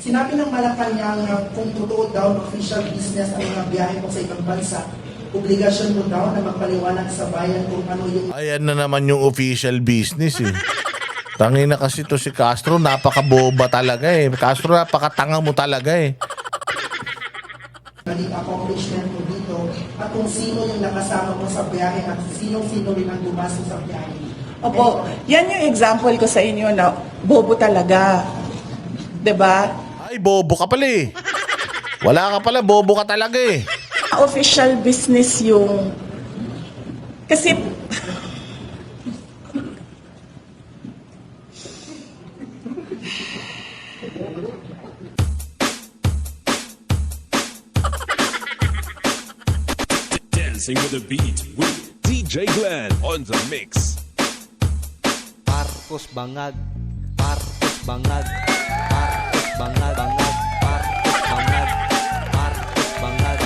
Sinabi ng Malacanang na kung totoo daw ng official business ang mga biyahe mo sa ibang bansa, obligasyon mo daw na magpaliwanag sa bayan kung ano yung Ayan na naman yung official business eh. Tangina kasi to si Castro, napakaboba talaga eh. Castro, napakatanga mo talaga eh. naging accomplishment mo dito at kung sino yung nakasama mo sa biyahe at sino-sino rin ang dumaso sa biyahe. Opo, yan yung example ko sa inyo na bobo talaga. 'Di ba? Ay, bobo ka pala eh. Wala ka pala, bobo ka talaga eh. Official business yung... Kasi... Dancing with the beat with DJ Glenn on the mix. Marcos Bangag, Marcos Bangag, Marcos Bangag, Bangag, Marcos Bangag, Marcos Bangag,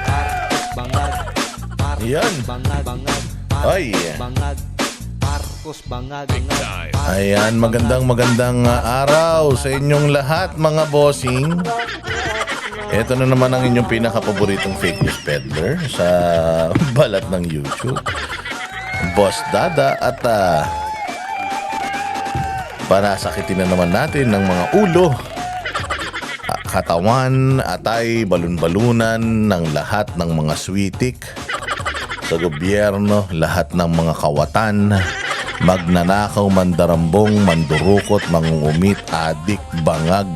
Marcos Bangag, Marcos Yan. Bangag, Bangag, Ay. Marcos Bangag, Marcos Bangag, Big Bangag, time. Ayan, magandang araw sa inyong lahat mga bossing. Ito na naman ang inyong pinaka-paboritong fake news peddler sa balat ng YouTube. Boss Dada at panasakitin na naman natin ng mga ulo, katawan, atay, balon-balunan ng lahat ng mga switik sa gobyerno, lahat ng mga kawatan, magnanakaw, mandarambong, mandurukot, mangungumit, adik, bangag,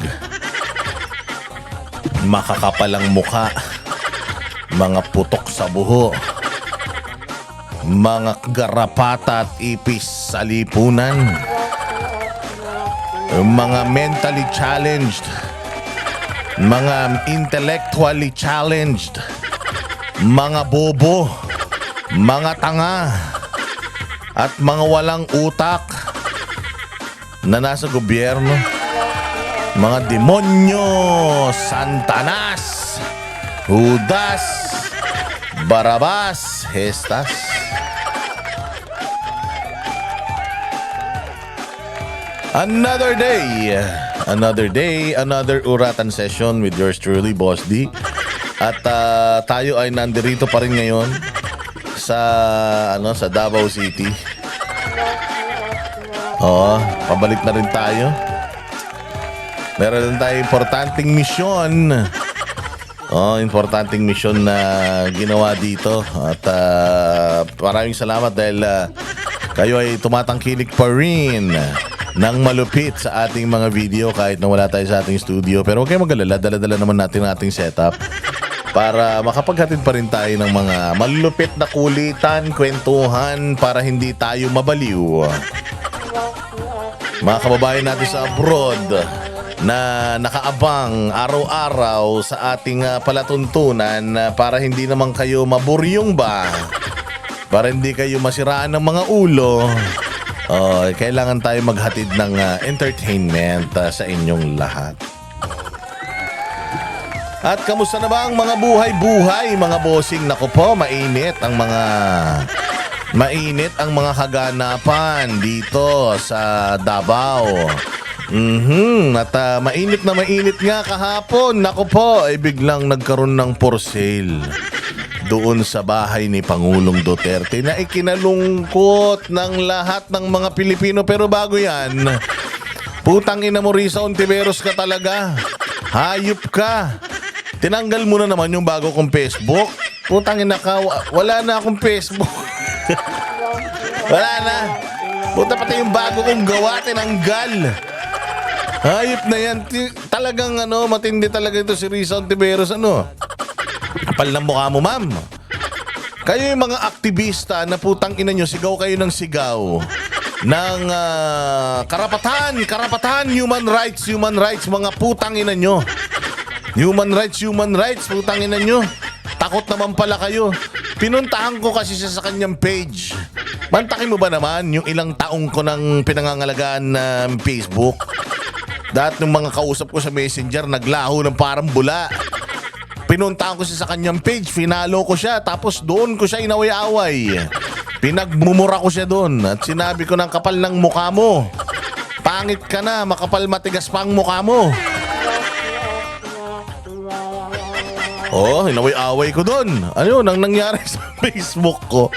makakapalang muka, mga putok sa buho, mga garapata at ipis sa lipunan, mga mentally challenged, mga intellectually challenged, mga bobo, mga tanga, at mga walang utak na nasa gobyerno, mga demonyo, Santanas, Judas, Barabas, Hestas. Another day, another uratan session with yours truly, Boss D. At tayo ay nandirito pa rin ngayon sa sa Davao City. Oo, pabalik na rin tayo. Meron tayong importanteng misyon. Importanteng misyon na ginawa dito. At maraming salamat dahil kayo ay tumatangkilik pa rin ng malupit sa ating mga video kahit na wala tayo sa ating studio. Pero huwag kayong mag-alala, dala-dala naman natin ang ating setup para makapaghatid pa rin tayo ng mga malupit na kulitan, kwentuhan para hindi tayo mabaliw. Mga kababayan natin sa abroad na nakaabang araw-araw sa ating palatuntunan para hindi naman kayo maburyong ba, para hindi kayo masiraan ng mga ulo. Kailangan tayo maghatid ng entertainment sa inyong lahat. At kamusta na ba ang mga buhay-buhay, mga bossing? Naku po, mainit ang mga kaganapan dito sa Davao. At mainit na mainit nga kahapon. Naku po, ay biglang nagkaroon ng for sale doon sa bahay ni Pangulong Duterte na ikinalungkot ng lahat ng mga Pilipino. Pero bago yan, putang ina mo, Risa Ontiveros ka talaga. Hayop ka. Tinanggal mo na naman yung bago kong Facebook. Putang ina ka, wala na akong Facebook. Wala na. Puta, pati yung bago kong gawa, tinanggal. Hayop na yan. Talagang matindi talaga ito si Risa Ontiveros. Kapal ng mukha mo, ma'am. Kayo yung mga aktivista na putang ina nyo, sigaw kayo ng sigaw ng karapatan, human rights, mga putang ina nyo. Human rights, putang ina nyo. Takot naman pala kayo. Pinuntahan ko kasi siya sa kanyang page. Mantakin mo ba naman yung ilang taong ko ng pinangangalagaan ng Facebook? Dahil nung mga kausap ko sa Messenger, naglaho ng parang bula. Pinuntahan ko siya sa kanyang page, finalo ko siya, tapos doon ko siya inaway-away. Pinagmumura ko siya doon at sinabi ko ng kapal ng mukha mo. Pangit ka na, makapal matigas pa ang mukha mo. Oh, hinaway-away ko doon. Ano nang nangyari sa Facebook ko?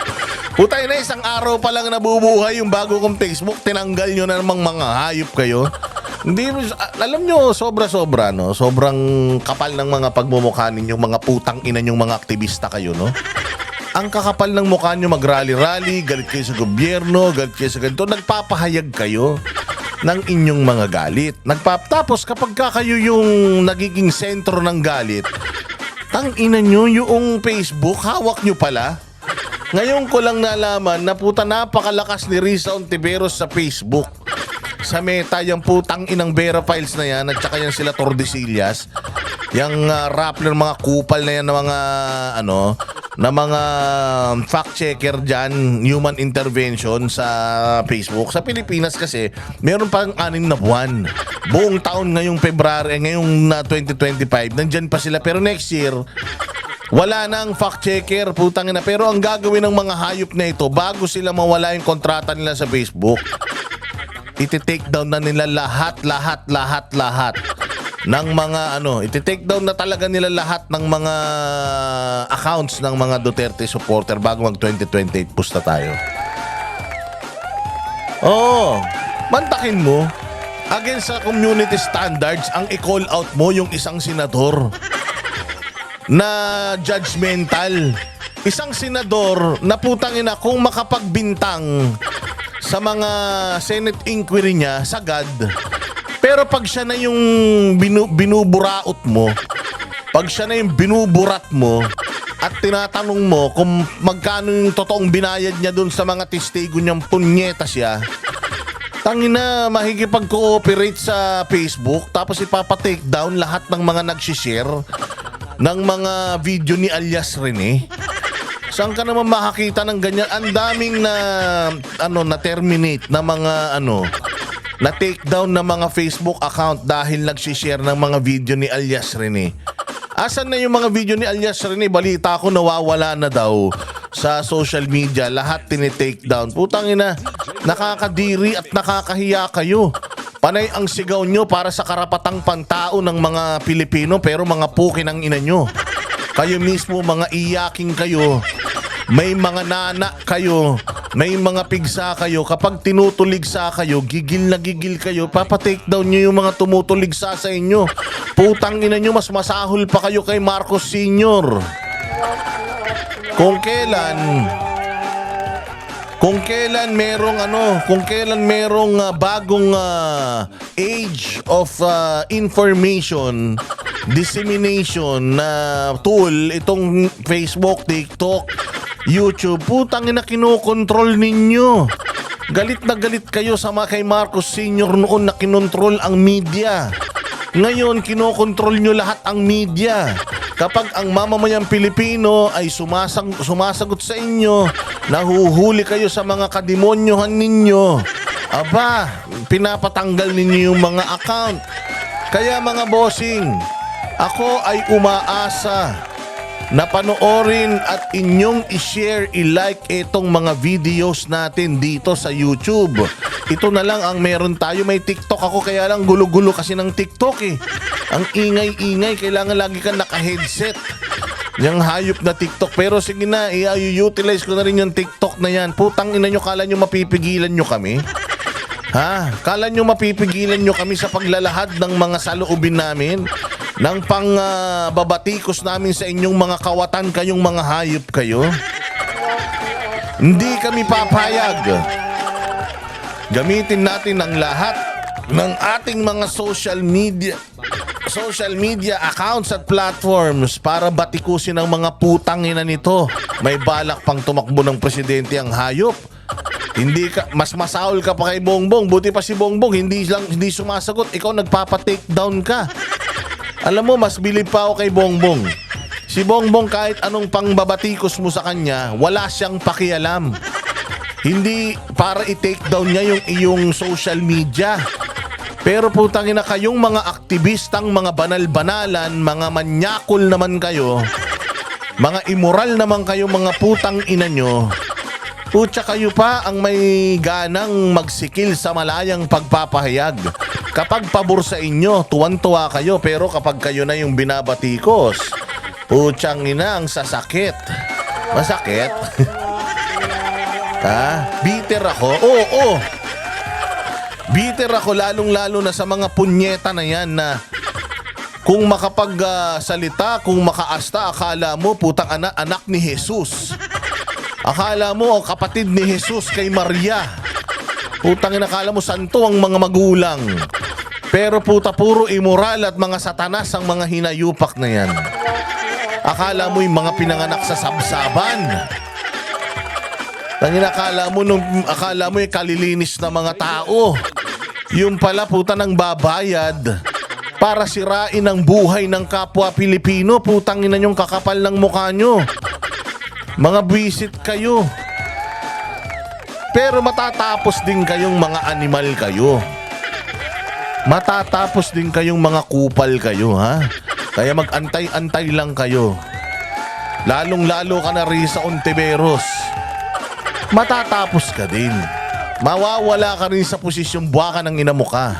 Putay na, isang araw pa lang nabubuhay yung bago kong Facebook, tinanggal nyo na namang mga hayop kayo. Hindi, alam nyo, sobra-sobra, no? Sobrang kapal ng mga pagmumukha ninyong mga putang ina nyong mga aktivista kayo, no? Ang kakapal ng mukha nyo, mag-rally-rally, galit kayo sa gobyerno, galit kayo sa ganito, nagpapahayag kayo ng inyong mga galit. Tapos kapag kayo yung nagiging sentro ng galit, tang ina nyo, yung Facebook, hawak nyo pala. Ngayon ko lang nalaman na puta napakalakas ni Risa Ontiveros sa Facebook. Sa Meta, yung putang inang Vera Files na yan at saka yan sila Tordesillas. Yung Rappler, mga kupal na yan na mga na mga fact checker dyan, human intervention sa Facebook. Sa Pilipinas kasi, meron pang 6 na buwan. Buong taon ngayong February, ngayong 2025, nandyan pa sila. Pero next year, wala nang fact checker, putang ina. Pero ang gagawin ng mga hayop na ito, bago sila mawala yung kontrata nila sa Facebook, iti-take down na nila lahat ng mga iti-take down na talaga nila lahat ng mga accounts ng mga Duterte supporter bago mag 2028 pusta tayo. Oh, mantakin mo against sa community standards ang i-call out mo yung isang senador na judgmental. Isang senador na putang ina kung makapagbintang sa mga Senate inquiry niya, sagad. Pero pag siya na yung binuburaot mo, pag siya na yung binuburat mo at tinatanong mo kung magkano yung totoong binayad niya dun sa mga testigo niyang punyeta siya, tangina, makikipag-cooperate sa Facebook tapos ipapa-take down lahat ng mga nagsishare ng mga video ni alias Rene. Saan ka naman makakita ng ganyan? Ang daming na terminate na mga na take down na mga Facebook account dahil nagsishare ng mga video ni alias Rene. Asan na yung mga video ni alias Rene? Balita ko nawawala na daw sa social media. Lahat tinitake down. Putang ina, nakakadiri at nakakahiya kayo. Panay ang sigaw nyo para sa karapatang pantao ng mga Pilipino pero mga pukin ang ina nyo. Kayo mismo mga iyaking kayo. May mga nana kayo. May mga pigsa kayo. Kapag tinutuligsa kayo, gigil na gigil kayo. Papatake down nyo yung mga tumutuligsa sa inyo. Putang ina nyo, mas masahol pa kayo kay Marcos Sr. Kung kailan merong bagong age of information dissemination na tool, itong Facebook, TikTok, YouTube, putang ina, kinokontrol ninyo. Galit na galit kayo sa mga kay Marcos Sr. noon na kinontrol ang media. Ngayon, kinokontrol nyo lahat ang media. Kapag ang mamamayang Pilipino ay sumasagot sa inyo, nahuhuli kayo sa mga kademonyohan ninyo, aba, pinapatanggal ninyo yung mga account. Kaya mga bossing, ako ay umaasa na panoorin at inyong i-share, i-like itong mga videos natin dito sa YouTube. Ito na lang ang meron tayo. May TikTok ako, kaya lang gulo-gulo kasi ng TikTok eh. Ang ingay-ingay, kailangan lagi kang naka-headset. Yung hayop na TikTok. Pero sige na, i-utilize ko na rin yung TikTok na yan. Putang ina nyo, kala nyo mapipigilan nyo kami? Ha? Kala nyo mapipigilan nyo kami sa paglalahad ng mga saloobin namin? Ng babatikos namin sa inyong mga kawatan, kayong mga hayop kayo? Hindi kami papayag. Gamitin natin ang lahat ng ating mga social media accounts at platforms para batikusin ang mga putang ina nito. May balak pang tumakbo ng presidente ang hayop. Mas masaol ka pa kay Bongbong. Buti pa si Bongbong hindi sumasagot. Ikaw nagpapa-take down ka. Alam mo, mas bilib pa ako kay Bongbong. Si Bongbong, kahit anong pangbabatikos mo sa kanya, wala siyang pakialam. Hindi para i-take down niya yung iyong social media. Pero putangin na kayong mga aktivistang, mga banal-banalan, mga manyakol naman kayo, mga immoral naman kayo, mga putang ina nyo. Putya kayo pa ang may ganang magsikil sa malayang pagpapahayag. Kapag pabor sa inyo, tuwan-tuwa kayo. Pero kapag kayo na yung binabatikos, Putsang ina, ang sasakit. Masakit? Ha? Bitter ako? Oo. Bitter ako lalong-lalo na sa mga punyeta na yan na kung makapagsalita, kung makaasta, akala mo putang anak ni Jesus. Akala mo kapatid ni Jesus kay Maria. Putang ina, akala mo santo ang mga magulang. Pero puta, puro immoral at mga satanas ang mga hinayupak na yan. Akala mo yung mga pinanganak sa sabsaban. Akala mo yung kalilinis na mga tao. Yung pala puta ng babayad para sirain ang buhay ng kapwa Pilipino. Putang ina yung kakapal ng mukha nyo. Mga buwisit kayo. Pero matatapos din kayong mga animal kayo. Matatapos din kayong mga kupal kayo, ha? Kaya mag-antay-antay lang kayo. Lalong-lalo ka na Risa Ontiveros. Matatapos ka din. Mawawala ka rin sa posisyong buwaka ng ina mo ka.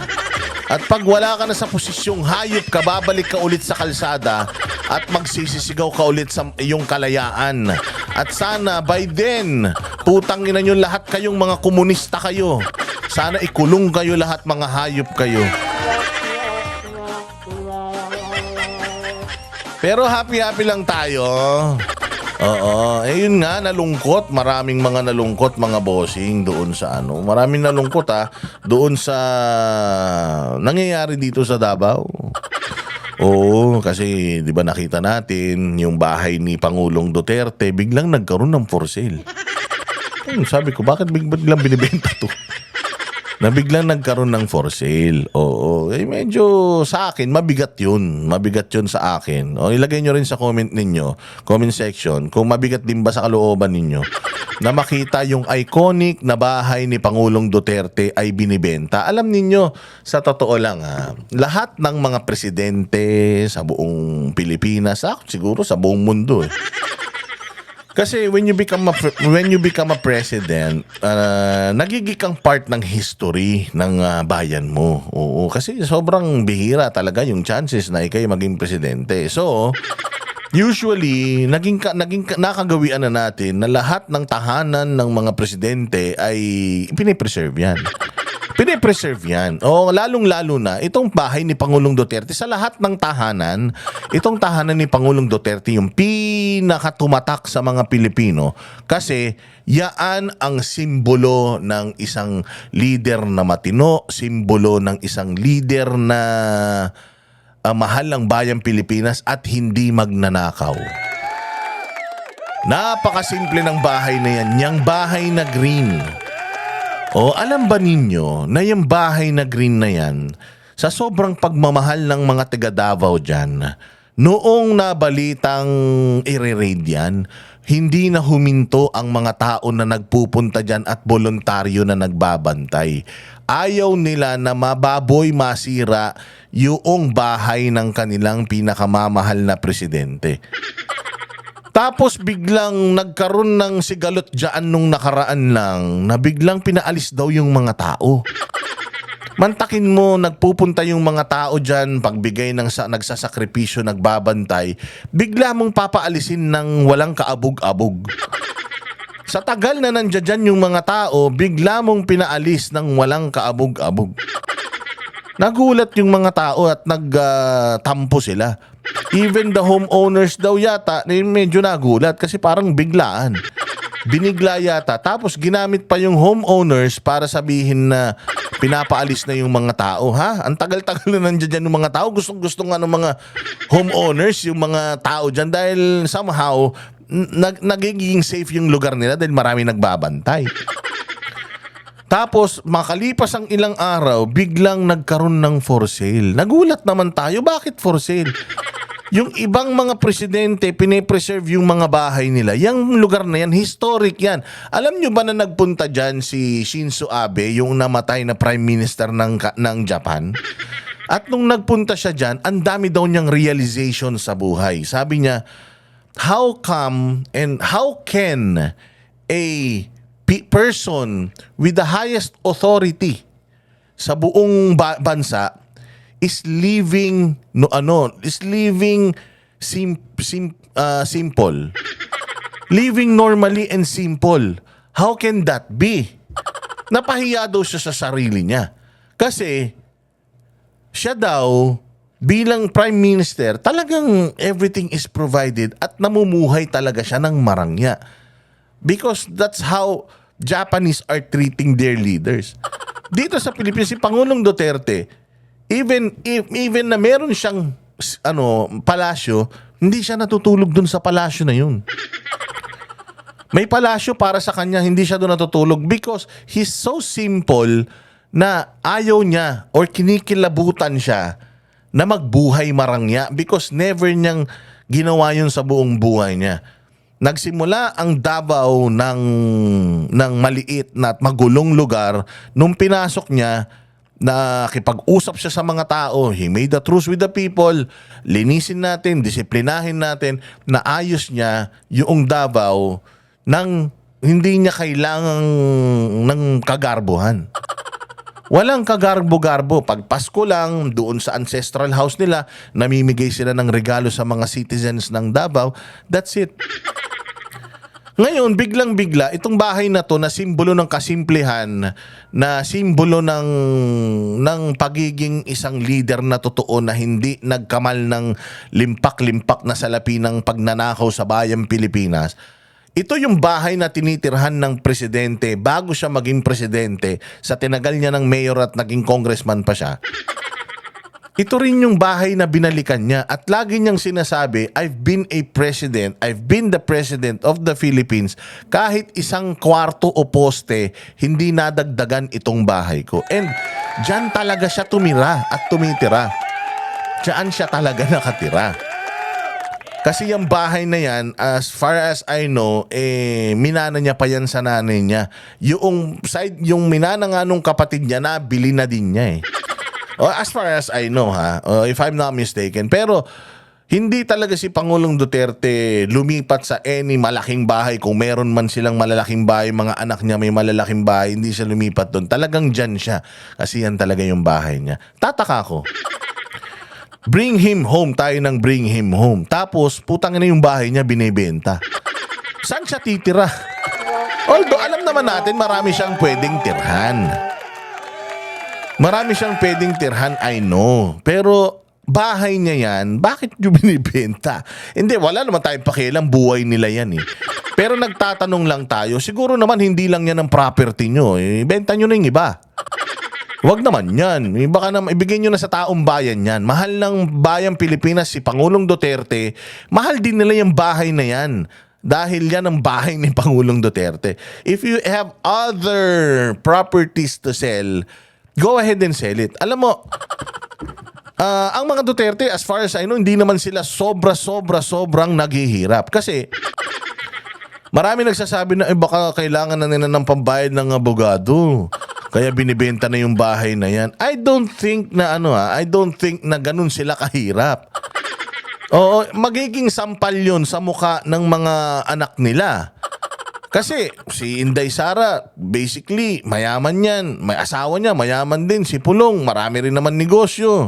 At pag wala ka na sa posisyong hayop ka, babalik ka ulit sa kalsada at magsisisigaw ka ulit sa iyong kalayaan. At sana by then, putang ina nyo lahat kayong mga komunista kayo. Sana ikulong kayo lahat, mga hayop kayo. Pero happy-happy lang tayo. Oo. Yun nga, nalungkot. Maraming mga nalungkot, mga bossing, doon sa ano. Maraming nalungkot doon sa nangyayari dito sa Davao. Oo, kasi di ba nakita natin yung bahay ni Pangulong Duterte biglang nagkaroon ng for sale. Sabi ko, bakit biglang binibenta to? Na biglang nagkaroon ng for sale. Oo. Medyo sa akin, mabigat yun. Mabigat yun sa akin. O, ilagay nyo rin sa comment ninyo, comment section, kung mabigat din ba sa kalooban ninyo na makita yung iconic na bahay ni Pangulong Duterte ay binibenta. Alam ninyo, sa totoo lang lahat ng mga presidente sa buong Pilipinas, siguro sa buong mundo kasi when you become a president, nagiging kang part ng history ng bayan mo. Oo, kasi sobrang bihira talaga yung chances na ikay maging presidente. So, usually nakagawian na natin na lahat ng tahanan ng mga presidente ay pinipreserve yan. Pinipreserve yan. O lalong-lalo na, itong bahay ni Pangulong Duterte, sa lahat ng tahanan, itong tahanan ni Pangulong Duterte yung pinakatumatak sa mga Pilipino kasi yaan ang simbolo ng isang leader na matino, simbolo ng isang leader na mahal ng bayang Pilipinas at hindi magnanakaw. Napakasimple ng bahay na yan, yung bahay na green. O alam ba ninyo na yung bahay na green na yan, sa sobrang pagmamahal ng mga taga Davao dyan, noong nabalitang i-raid yan, hindi na huminto ang mga tao na nagpupunta dyan at voluntaryo na nagbabantay. Ayaw nila na mababoy masira yung bahay ng kanilang pinakamamahal na presidente. Tapos biglang nagkaroon ng sigalot dyan nung nakaraan lang na biglang pinaalis daw yung mga tao. Mantakin mo, nagpupunta yung mga tao dyan, pagbigay ng nagsasakripisyo, nagbabantay, bigla mong papaalisin ng walang kaabog-abog. Sa tagal na nandiyan dyan yung mga tao, bigla mong pinaalis ng walang kaabog-abog. Nagulat yung mga tao at nagtampo sila. Even the homeowners daw yata, medyo nagulat kasi parang biglaan. Binigla yata. Tapos ginamit pa yung homeowners para sabihin na pinapaalis na yung mga tao. Ha? Ang tagal-tagal na nandiyan yung mga tao. Gustong-gusto nga ng mga homeowners, yung mga tao dyan dahil somehow nagiging safe yung lugar nila dahil marami nagbabantay. Tapos, makalipas ang ilang araw, biglang nagkaroon ng for sale. Nagulat naman tayo, bakit for sale? Yung ibang mga presidente, pinipreserve yung mga bahay nila. Yung lugar na yan, historic yan. Alam nyo ba na nagpunta dyan si Shinzo Abe, yung namatay na Prime Minister ng Japan? At nung nagpunta siya dyan, ang dami daw niyang realization sa buhay. Sabi niya, how come and how can a person with the highest authority sa buong bansa is living simple. Living normally and simple. How can that be? Napahiya daw siya sa sarili niya. Kasi, siya daw, bilang Prime Minister, talagang everything is provided at namumuhay talaga siya ng marangya. Because that's how Japanese are treating their leaders. Dito sa Pilipinas, si Pangulong Duterte, even na meron siyang palasyo, hindi siya natutulog dun sa palasyo na yun. May palasyo para sa kanya, hindi siya doon natutulog because he's so simple na ayaw niya or kinikilabutan siya na magbuhay marangya because never niyang ginawa yun sa buong buhay niya. Nagsimula ang Davao ng maliit na at magulong lugar nung pinasok niya na kipag-usap siya sa mga tao. He made a truce with the people. Linisin natin, disiplinahin natin na ayos niya yung Davao nang hindi niya kailangan ng kagarbuhan. Walang kagarbo-garbo. Pag Pasko lang, doon sa ancestral house nila, namimigay sila ng regalo sa mga citizens ng Davao. That's it. Ngayon, biglang-bigla, itong bahay na to na simbolo ng kasimplihan, na simbolo ng pagiging isang leader na totoo na hindi nagkamal ng limpak-limpak na salapi ng pagnanakaw sa bayang Pilipinas. Ito yung bahay na tinitirhan ng presidente bago siya maging presidente sa tinagal niya ng mayor at naging congressman pa siya. Ito rin yung bahay na binalikan niya at lagi niyang sinasabi, I've been a president, I've been the president of the Philippines. Kahit isang kwarto o poste, hindi nadagdagan itong bahay ko. And dyan talaga siya tumira at tumitira. Dyan siya talaga nakatira. Kasi yung bahay na yan, as far as I know, minana niya pa yan sa nanay niya. Yung minana nga nung kapatid niya, nabili na din niya eh. As far as I know if I'm not mistaken. Pero hindi talaga si Pangulong Duterte lumipat sa any malaking bahay. Kung meron man silang malalaking bahay, mga anak niya may malalaking bahay, hindi siya lumipat doon. Talagang dyan siya. Kasi yan talaga yung bahay niya. Tataka ko. Bring him home, tayo nang bring him home. Tapos, putang na yung bahay niya binibenta. Saan siya titira? Although, alam naman natin, marami siyang pwedeng tirhan. Marami siyang pwedeng tirhan, I know. Pero, bahay niya yan, bakit nyo binibenta? Hindi, wala naman tayong pakialam, buhay nila yan eh. Pero nagtatanong lang tayo, siguro naman hindi lang yan ang property nyo. Ibenta nyo na yung iba. Wag naman yan. Baka naman ibigay nyo na sa taong bayan yan. Mahal ng bayang Pilipinas si Pangulong Duterte. Mahal din nila yung bahay na yan. Dahil yan ang bahay ni Pangulong Duterte. If you have other properties to sell, go ahead and sell it. Alam mo, ang mga Duterte, as far as I know, hindi naman sila sobrang naghihirap. Kasi marami nagsasabi na baka kailangan na nila ng pambayad ng abogado. Kaya binibenta na yung bahay na yan. I don't think na ganun sila kahirap. Oo, magiging sampal yun sa mukha ng mga anak nila. Kasi si Inday Sara, basically, mayaman yan. May asawa niya, mayaman din. Si Pulong, marami rin naman negosyo.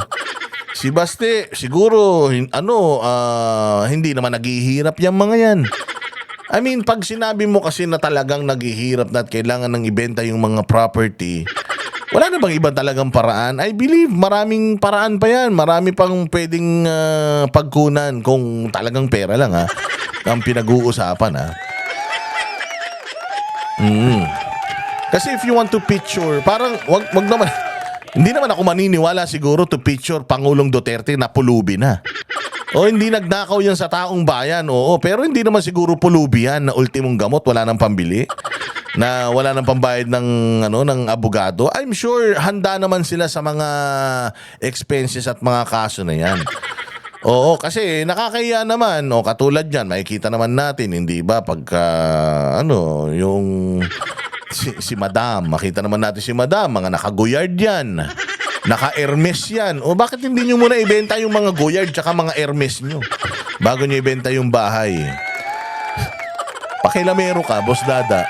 Si Baste, siguro, hindi naman naghihirap yung mga yan. I mean, pag sinabi mo kasi na talagang naghihirap na at kailangan ng ibenta yung mga property, wala na bang ibang talagang paraan? I believe maraming paraan pa yan. Marami pang pwedeng pagkunan kung talagang pera lang ang pinag-uusapan Kasi if you want to picture, parang wag naman, hindi naman ako maniniwala siguro to picture Pangulong Duterte na pulubi na. O hindi nagnakaw yan sa taong bayan, oo. Pero hindi naman siguro pulubi yan na ultimong gamot, wala nang pambili. Na wala nang pambayad ng abogado. I'm sure handa naman sila sa mga expenses at mga kaso na yan. Oo, kasi nakakahiya naman. O katulad yan, makikita naman natin, hindi ba? Pagka, yung si Madam, makita naman natin si Madam, mga nakaguyard yan. Naka-Hermes yan. O bakit hindi nyo muna ibenta yung mga Goyard tsaka mga Hermes nyo bago nyo ibenta yung bahay? Pakilamero ka, Boss Dada.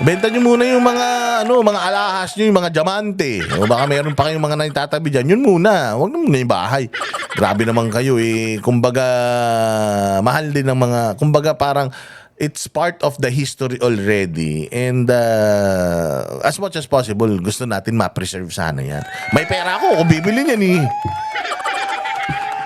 Benta nyo muna yung mga mga alahas nyo, yung mga diamante. O baka meron pa kayong mga naitatabi dyan. Yun muna. Huwag na muna yung bahay. Grabe naman kayo eh. Kumbaga, mahal din ng mga, kumbaga parang it's part of the history already. And as much as possible, gusto natin ma-preserve sana yan. May pera ako bibili niyan eh.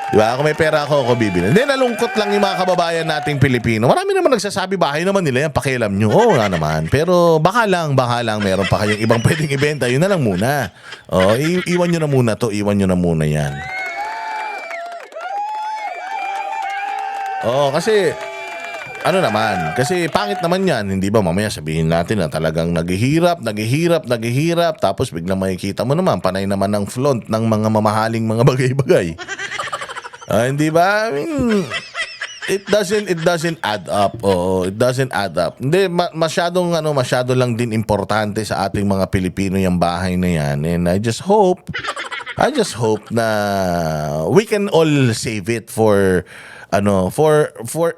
Diba? Kung may pera ako bibili. Hindi, nalungkot lang yung mga kababayan nating Pilipino. Marami naman nagsasabi, bahay naman nila yan, pakialam nyo. Oo nga naman. Pero baka lang, meron pa kayong ibang pwedeng ibenta. Yun na lang muna. O, iwan nyo na muna to. Iwan nyo na muna yan. Oo, kasi ano naman, kasi pangit naman yan, hindi ba mamaya sabihin natin na talagang naghihirap, tapos biglang makikita mo naman, panay naman ng flaunt ng mga mamahaling mga bagay-bagay. Hindi ba? I mean, it doesn't add up. Oo, it doesn't add up. Hindi, masyado lang din importante sa ating mga Pilipino yung bahay na yan. And I just hope na we can all save it for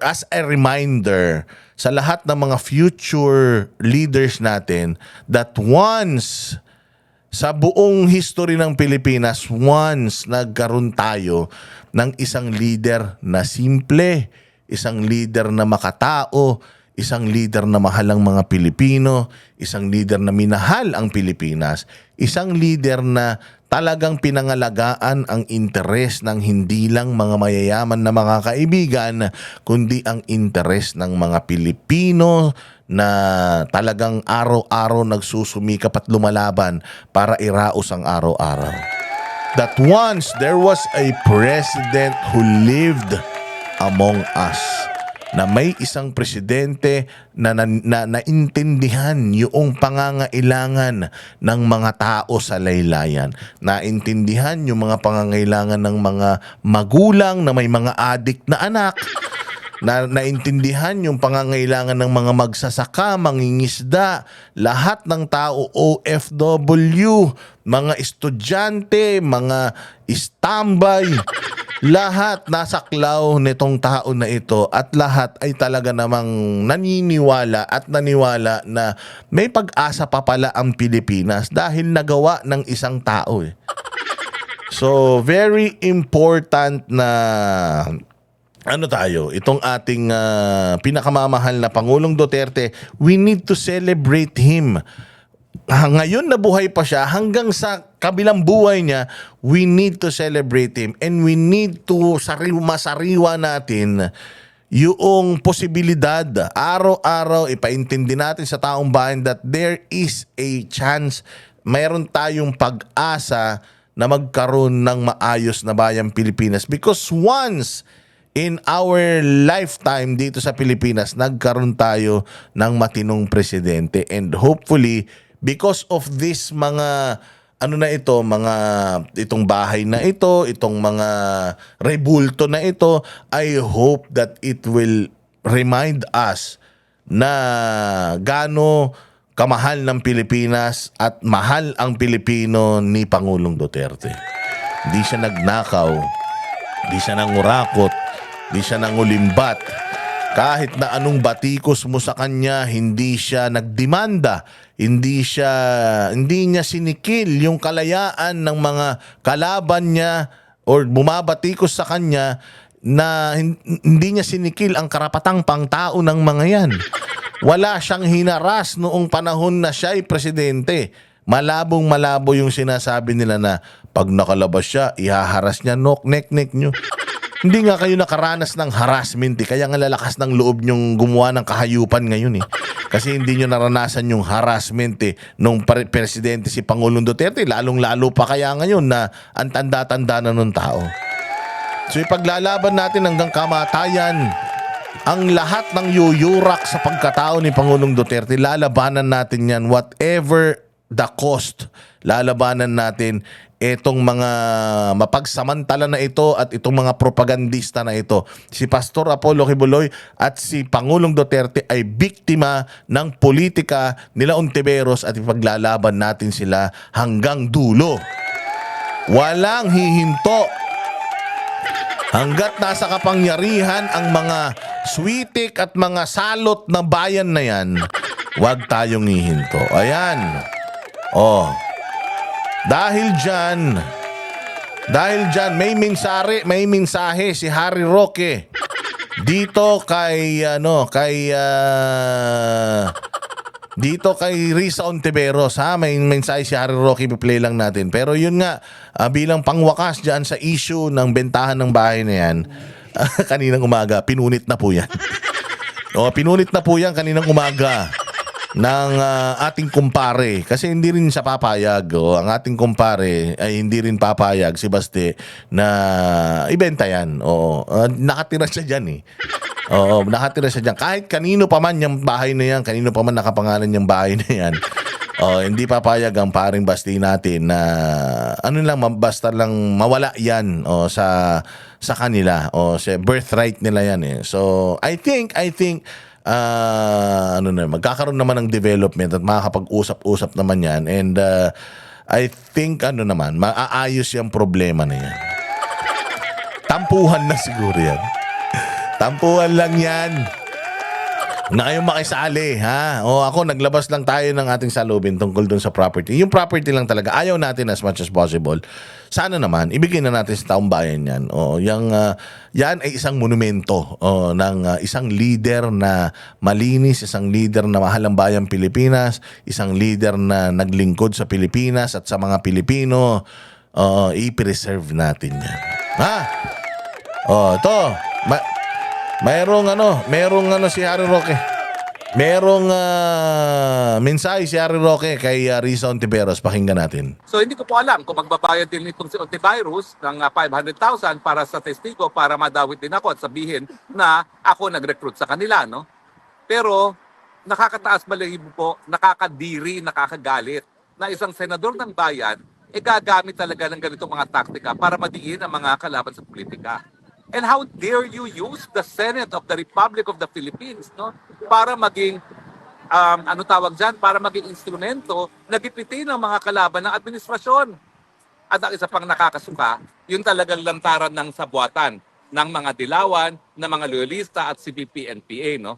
as a reminder sa lahat ng mga future leaders natin that once sa buong history ng Pilipinas, once nagkaroon tayo ng isang leader na simple, isang leader na makatao, isang leader na mahal ang mga Pilipino, isang leader na minahal ang Pilipinas, isang leader na talagang pinangalagaan ang interes ng hindi lang mga mayayaman na mga kaibigan, kundi ang interes ng mga Pilipino na talagang araw-araw nagsusumikap at lumalaban para iraos ang araw-araw. That once there was a president who lived among us, na may isang presidente na naintindihan yung pangangailangan ng mga tao sa laylayan. Naintindihan yung mga pangangailangan ng mga magulang na may mga adik na anak. Naintindihan yung pangangailangan ng mga magsasaka, mangingisda, lahat ng tao, OFW, mga estudyante, mga standby, lahat nasaklaw nitong tao na ito at lahat ay talaga namang naniwala na may pag-asa pa pala ang Pilipinas dahil nagawa ng isang tao eh. So, very important na itong ating pinakamamahal na Pangulong Duterte, we need to celebrate him. Ngayon na buhay pa siya, hanggang sa kabilang buhay niya, we need to celebrate him and we need to masariwa natin yung posibilidad. Araw-araw, ipaintindi natin sa taong bayan that there is a chance, mayroon tayong pag-asa na magkaroon ng maayos na bayang Pilipinas. Because once in our lifetime dito sa Pilipinas, nagkaroon tayo ng matinong presidente. And hopefully, because of this mga itong bahay na ito, itong mga rebulto na ito, I hope that it will remind us na gaano kamahal ng Pilipinas at mahal ang Pilipino ni Pangulong Duterte. Hindi siya nagnakaw, hindi siya nangurakot, hindi siya nangulimbat. Kahit na anong batikos mo sa kanya, hindi siya nagdemanda, hindi niya sinikil yung kalayaan ng mga kalaban niya or bumabatikos sa kanya, na hindi niya sinikil ang karapatang pangtao ng mga yan. Wala siyang hinaras noong panahon na siya ay presidente. Malabong-malabo yung sinasabi nila na pag nakalabas siya, ihaharas niya, nek nyo. Hindi nga kayo nakaranas ng harassment eh. Kaya nga lalakas ng loob nyong gumawa ng kahayupan ngayon eh. Kasi hindi nyo naranasan yung harassment eh nung presidente si Pangulong Duterte. Lalong-lalo pa kaya ngayon na ang tanda-tanda na nung tao. So ipaglalaban natin hanggang kamatayan ang lahat ng yuyurak sa pagkatao ni Pangulong Duterte. Lalabanan natin yan, whatever the cost. Lalabanan natin itong mga mapagsamantala na ito at itong mga propagandista na ito. Si Pastor Apollo Kibuloy at si Pangulong Duterte ay biktima ng politika nila Ontiveros at ipaglalaban natin sila hanggang dulo. Walang hihinto. Hanggat nasa kapangyarihan ang mga switik at mga salot na bayan na yan, Huwag tayong hihinto. Ayan. Oh. Dahil dyan, may mensahe si Harry Roque dito kay Risa Ontiveros, ha. May mensahe si Harry Roque, i-play lang natin. Pero yun nga, bilang pangwakas dyan sa issue ng bentahan ng bahay na yan, kaninang umaga, pinunit na po yan. Pinunit na po yan kaninang umaga ng ating kumpare. Kasi hindi rin siya papayag. Ang ating kumpare ay hindi rin papayag, si Baste, na ibenta yan. Nakatira siya dyan eh. Nakatira siya dyan. Kahit kanino pa man yung bahay na yan, kanino pa man nakapangalan yung bahay na yan, hindi papayag ang paring Basti natin na basta lang mawala yan sa kanila. Sa birthright nila yan eh. So, I think magkakaroon naman ng development at makakapag-usap-usap naman yan. And I think maaayos yung problema na yan. Tampuhan na siguro yan. Tampuhan lang yan. Na kayong makisali, ha? Ako, naglabas lang tayo ng ating salubin tungkol dun sa property. Yung property lang talaga, ayaw natin as much as possible. Sana naman, ibigay na natin sa taong bayan yan. Yan ay isang monumento ng isang leader na malinis, isang leader na mahal ang bayang Pilipinas, isang leader na naglingkod sa Pilipinas at sa mga Pilipino. I-preserve natin yan. Ha? Ito. Mayroong si Harry Roque. Merong mensahe si Harry Roque kay Risa Ontiveros. Pakinggan natin. So hindi ko po alam kung magbabayad din itong si Ontiveros ng 500,000 para sa testigo para madawit din ako at sabihin na ako nag-recruit sa kanila, no? Pero nakakataas balahibo po, nakakadiri, nakakagalit na isang senador ng bayan gagamit talaga ng ganitong mga taktika para madiin ang mga kalaban sa politika. And how dare you use the Senate of the Republic of the Philippines, no, para maging para maging instrumento na gipitin ng mga kalaban ng administrasyon. At ang isa pang nakakasuka, yung talagang lantaran ng sabuatan ng mga dilawan, ng mga loyalista at CPP-NPA, no?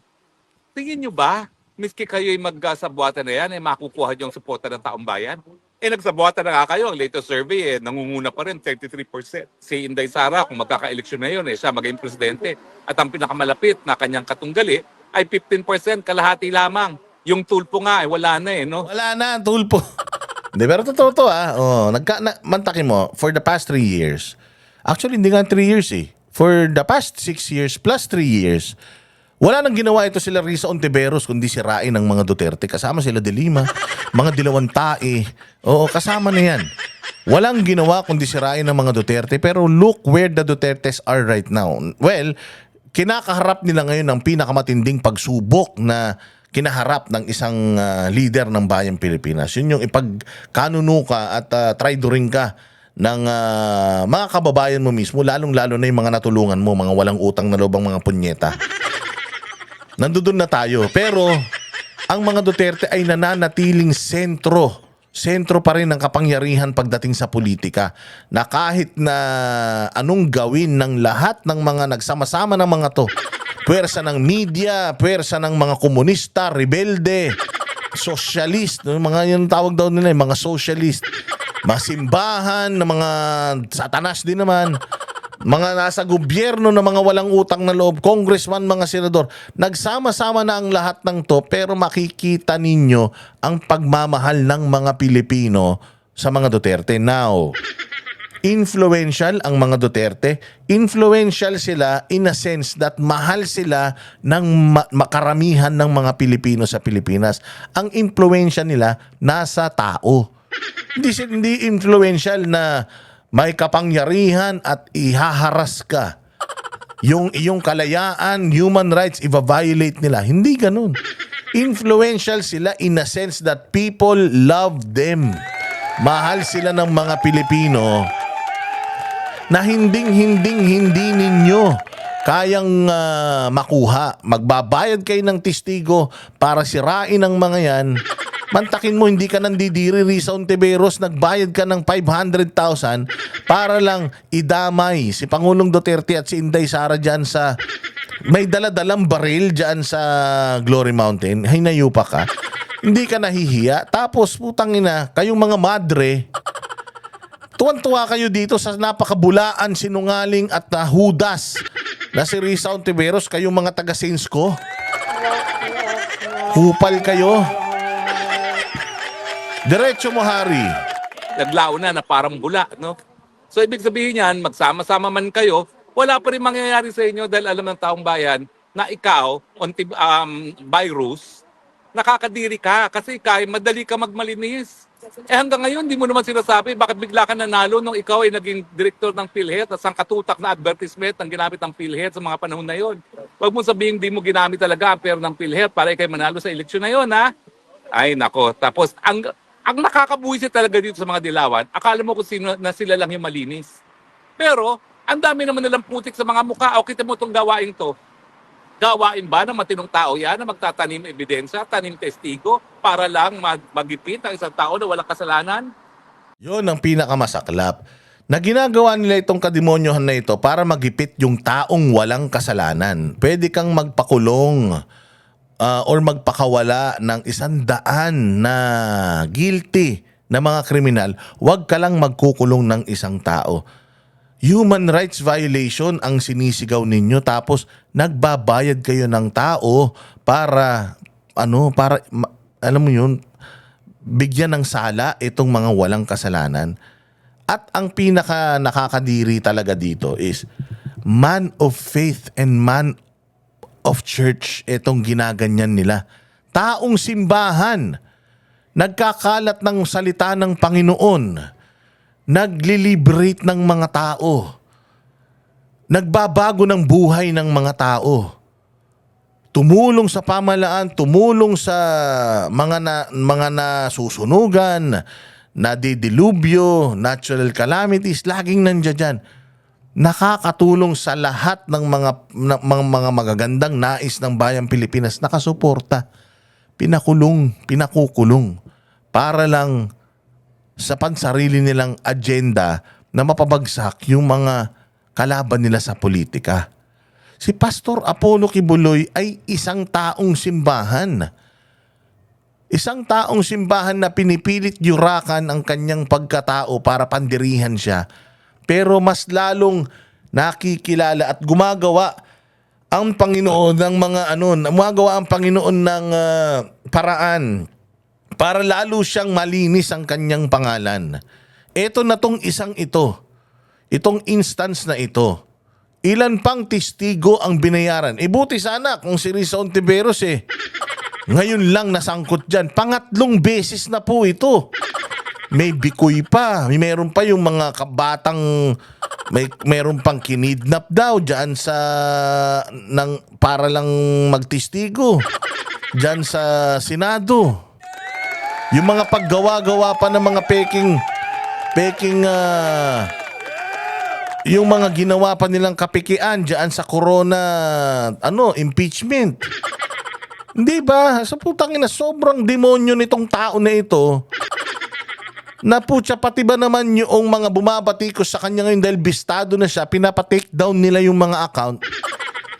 Tingin nyo ba, miski kayo'y magsabuatan na yan, makukuha yung suporta ng taong bayan? Nagsabuatan na nga kayo. Ang latest survey, nangunguna pa rin, 33%. Si Inday Sara, kung magkaka-eleksyon na yun, siya maging presidente. At ang pinakamalapit na kanyang katunggali ay 15%, kalahati lamang. Yung tulpo nga, wala na no? Wala na, tulpo. Hindi, pero totoo to mantakin mo, for the past 3 years, actually hindi nga 3 years eh. For the past 6 years plus 3 years, wala nang ginawa ito sila Risa Ontiveros kundi sirain ng mga Duterte. Kasama sila De Lima, mga Dilawan Tae. Kasama na yan. Walang ginawa kundi sirain ng mga Duterte. Pero look where the Dutertes are right now. Well, kinakaharap nila ngayon ng pinakamatinding pagsubok na kinaharap ng isang leader ng bayang Pilipinas. Yun yung ipagkanunuka at traidoring ka ng mga kababayan mo mismo, lalong-lalo na yung mga natulungan mo, mga walang utang na loob ang mga punyeta. Nandun na tayo. Pero ang mga Duterte ay nananatiling sentro pa rin ng kapangyarihan pagdating sa politika, na kahit na anong gawin ng lahat ng mga nagsama-sama ng mga to, puwersa ng media, puwersa ng mga komunista, rebelde, socialist, mga yun tawag daw nila, mga socialist, masimbahan, na mga satanas din naman, mga nasa gobyerno na mga walang utang na loob, congressman, mga senador, nagsama-sama na ang lahat ng to, pero makikita ninyo ang pagmamahal ng mga Pilipino sa mga Duterte. Now, influential ang mga Duterte. Influential sila in a sense that mahal sila ng makaramihan ng mga Pilipino sa Pilipinas. Ang influensya nila nasa tao. Hindi influential na may kapangyarihan at ihaharas ka. Yung iyong kalayaan, human rights, i-violate nila. Hindi ganun. Influential sila in a sense that people love them. Mahal sila ng mga Pilipino na hindi ninyo kayang makuha. Magbabayad kayo ng testigo para sirain ang mga yan. Mantakin mo, hindi ka nandidiri, Risa Ontiveros, nagbayad ka ng 500,000 para lang idamay si Pangulong Duterte at si Inday Sara dyan sa may dala-dalang baril dyan sa Glory Mountain, hinayupa ka, hindi ka nahihiya. Tapos, putang ina, kayong mga madre, tuwan-tuwa kayo dito sa napakabulaan, sinungaling at hudas na si Risa Ontiveros, kayong mga taga-Saints ko. Kupal kayo. Diretso mo, Hari. Naglao na parang bula, no? So ibig sabihin yan, magsama-sama man kayo, wala pa rin mangyayari sa inyo dahil alam ng taong bayan na ikaw, by rules, nakakadiri ka kasi kaya madali ka magmalinis. Hanggang ngayon, di mo naman sinasabi bakit bigla ka nanalo nung ikaw ay naging director ng PhilHealth at ang katutak na advertisement ang ginamit ng PhilHealth sa mga panahon na yon. Huwag mo sabihin di mo ginamit talaga ang pera ng PhilHealth para ikay manalo sa eleksyon na yon, ha? Ay, nako. Tapos, ang nakakabuhisit talaga dito sa mga dilawan, akala mo kung sino na sila lang yung malinis. Pero, ang dami naman nilang putik sa mga mukha. O, kita mo itong gawain to. Gawain ba ng matinong tao yan na magtatanim ebidensya, tanim testigo para lang magipit ang isang tao na walang kasalanan? Yun ang pinakamasaklap. Na ginagawa nila itong kademonyohan na ito para magipit yung taong walang kasalanan. Pwede kang magpakulong or magpakawala ng 100 na guilty na mga kriminal. Huwag ka lang magkukulong ng isang tao. Human rights violation ang sinisigaw ninyo, tapos nagbabayad kayo ng tao para alam mo yun, bigyan ng sala itong mga walang kasalanan. At ang pinaka nakakadiri talaga dito is man of faith and man of church, itong ginaganyan nila. Taong simbahan, nagkakalat ng salita ng Panginoon, nagliliberate ng mga tao, nagbabago ng buhay ng mga tao, tumulong sa pamahalaan, tumulong sa mga nasusunugan, nadidilubyo, natural calamities, laging nandiyan dyan. Nakakatulong sa lahat ng mga magagandang nais ng bayang Pilipinas, nakasuporta, pinakukulong para lang sa pansarili nilang agenda na mapabagsak yung mga kalaban nila sa politika. Si Pastor Apollo Kibuloy ay isang taong simbahan. Isang taong simbahan na pinipilit yurakan ang kanyang pagkatao para pandirihan siya. Pero mas lalong nakikilala at gumagawa ang Panginoon ng gumagawa ang Panginoon ng paraan para lalo siyang malinis ang kanyang pangalan. Ito na tong itong instance na ito. Ilan pang testigo ang binayaran? Buti sana kung si Risa Ontiveros ngayon lang nasangkot dyan. Pangatlong beses na po ito. May bikoy pa. Meron pa yung mga kabatang meron pang kinidnap daw dyan para lang magtestigo dyan sa Senado. Yung mga paggawa-gawa pa ng mga peking yung mga ginawa pa nilang kapikian dyan sa corona impeachment. Hindi ba? Sa putang ina, sobrang demonyo nitong tao na ito. Na putya, pati ba naman yung mga bumabatikos sa kanya ngayon dahil bistado na siya, pinapa-take down nila yung mga account.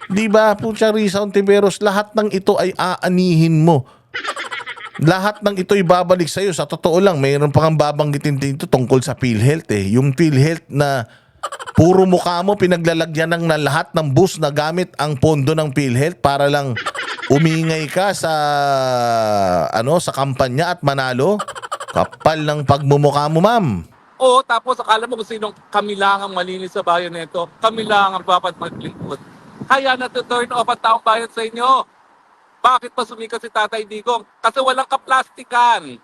Di ba? Putya, Risa Ontiveros, lahat ng ito ay aanihin mo. Lahat ng ito'y babalik sa'yo. Sa totoo lang, mayroon pa kang babanggitin dito tungkol sa PhilHealth Yung PhilHealth na puro mukha mo pinaglalagyan ng lahat ng bus na gamit ang pondo ng PhilHealth para lang umingay ka sa sa kampanya at manalo. Kapal ng pagmumukha mo, ma'am. O tapos akala mo kung sinong kami lang ang malinis sa bayan nito. Kami lang ang dapat maglingkod. Kaya na-turn off ang taong bayan sa inyo. Bakit pa sumikat si Tatay Digong? Kasi walang kaplastikan.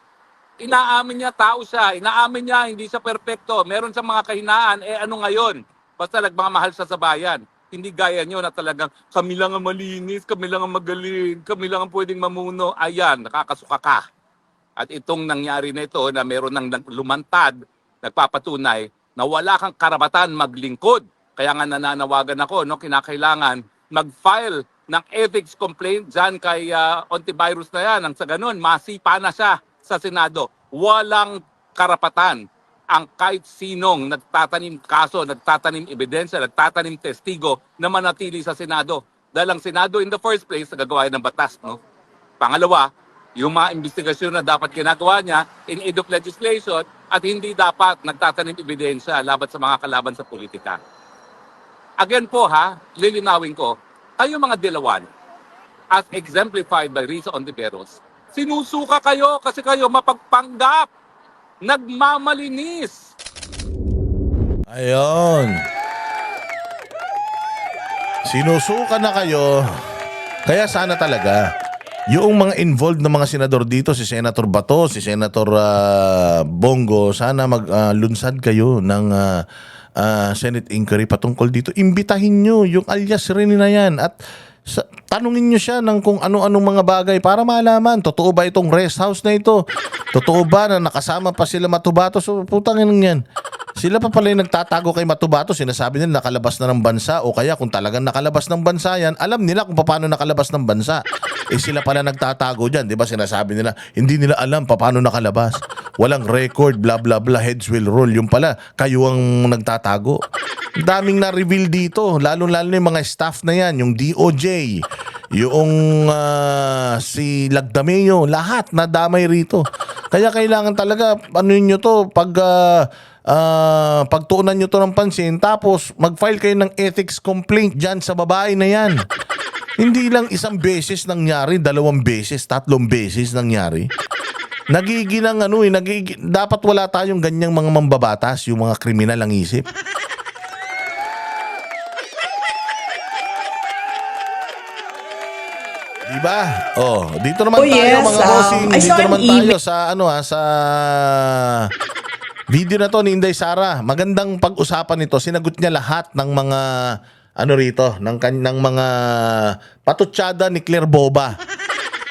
Inaamin niya, tao siya. Inaamin niya, hindi siya perpekto. Meron siyang mga kahinaan. Ano ngayon? Basta nagmamahal siya sa bayan. Hindi gaya niyo na talagang kami lang ang malinis, kami lang ang magaling, kami lang ang pwedeng mamuno. Ayan, nakakasuka ka. At itong nangyari na ito na meron ng lumantad, nagpapatunay na wala kang karapatan maglingkod. Kaya nga nananawagan ako, kinakailangan mag-file ng ethics complaint dyan kay Ontiveros na yan. Ang sa ganun, masipa na siya sa Senado. Walang karapatan ang kahit sinong nagtatanim kaso, nagtatanim ebidensya, nagtatanim testigo na manatili sa Senado. Dahil ang Senado in the first place, nagagawa ng batas, no? Pangalawa, yung mga investigasyon na dapat ginagawa niya in aid of legislation at hindi dapat nagtatanim ebidensya laban sa mga kalaban sa politika. Again po ha, lilinawin ko, kayo mga dilawan, as exemplified by Risa Ontiveros, sinusuka kayo kasi kayo mapagpanggap, nagmamalinis. Ayun. Sinusuka na kayo. Kaya sana talaga yung mga involved na mga senador dito, si Senator Bato, si Senator Bongo, sana maglunsad kayo ng Senate inquiry patungkol dito. Imbitahin nyo yung alias Rene na yan at tanungin nyo siya ng kung ano-anong mga bagay para malaman, totoo ba itong rest house na ito? Totoo ba na nakasama pa sila Matubato? So putang ina yan. Sila pa pala yung nagtatago kay Matubato, sinasabi nila nakalabas na ng bansa o kaya kung talagang nakalabas ng bansa yan, alam nila kung paano nakalabas ng bansa. Eh sila pala nagtatago dyan, di ba sinasabi nila, hindi nila alam paano nakalabas. Walang record, blah blah blah, heads will roll. Yung pala, kayo ang nagtatago. Daming na-reveal dito, lalo-lalo yung mga staff na yan, yung DOJ, yung si Lagdameo, lahat nadamay rito. Kaya kailangan talaga, ano nyo to, pagtuunan nyo to ng pansin, tapos mag-file kayo ng ethics complaint dyan sa babae na yan. Hindi lang isang beses nangyari, 2 beses, 3 beses nangyari. Nagiginang dapat wala tayong ganyang mga mambabatas, yung mga kriminal ang isip. Diba? Oh, dito naman tayo yes, mga bossing. I saw Dito an naman email. tayo sa video na to ni Inday Sara. Magandang pag-usapan nito. Sinagot niya lahat ng mga rito, ng mga patutsada ni Claire Boba.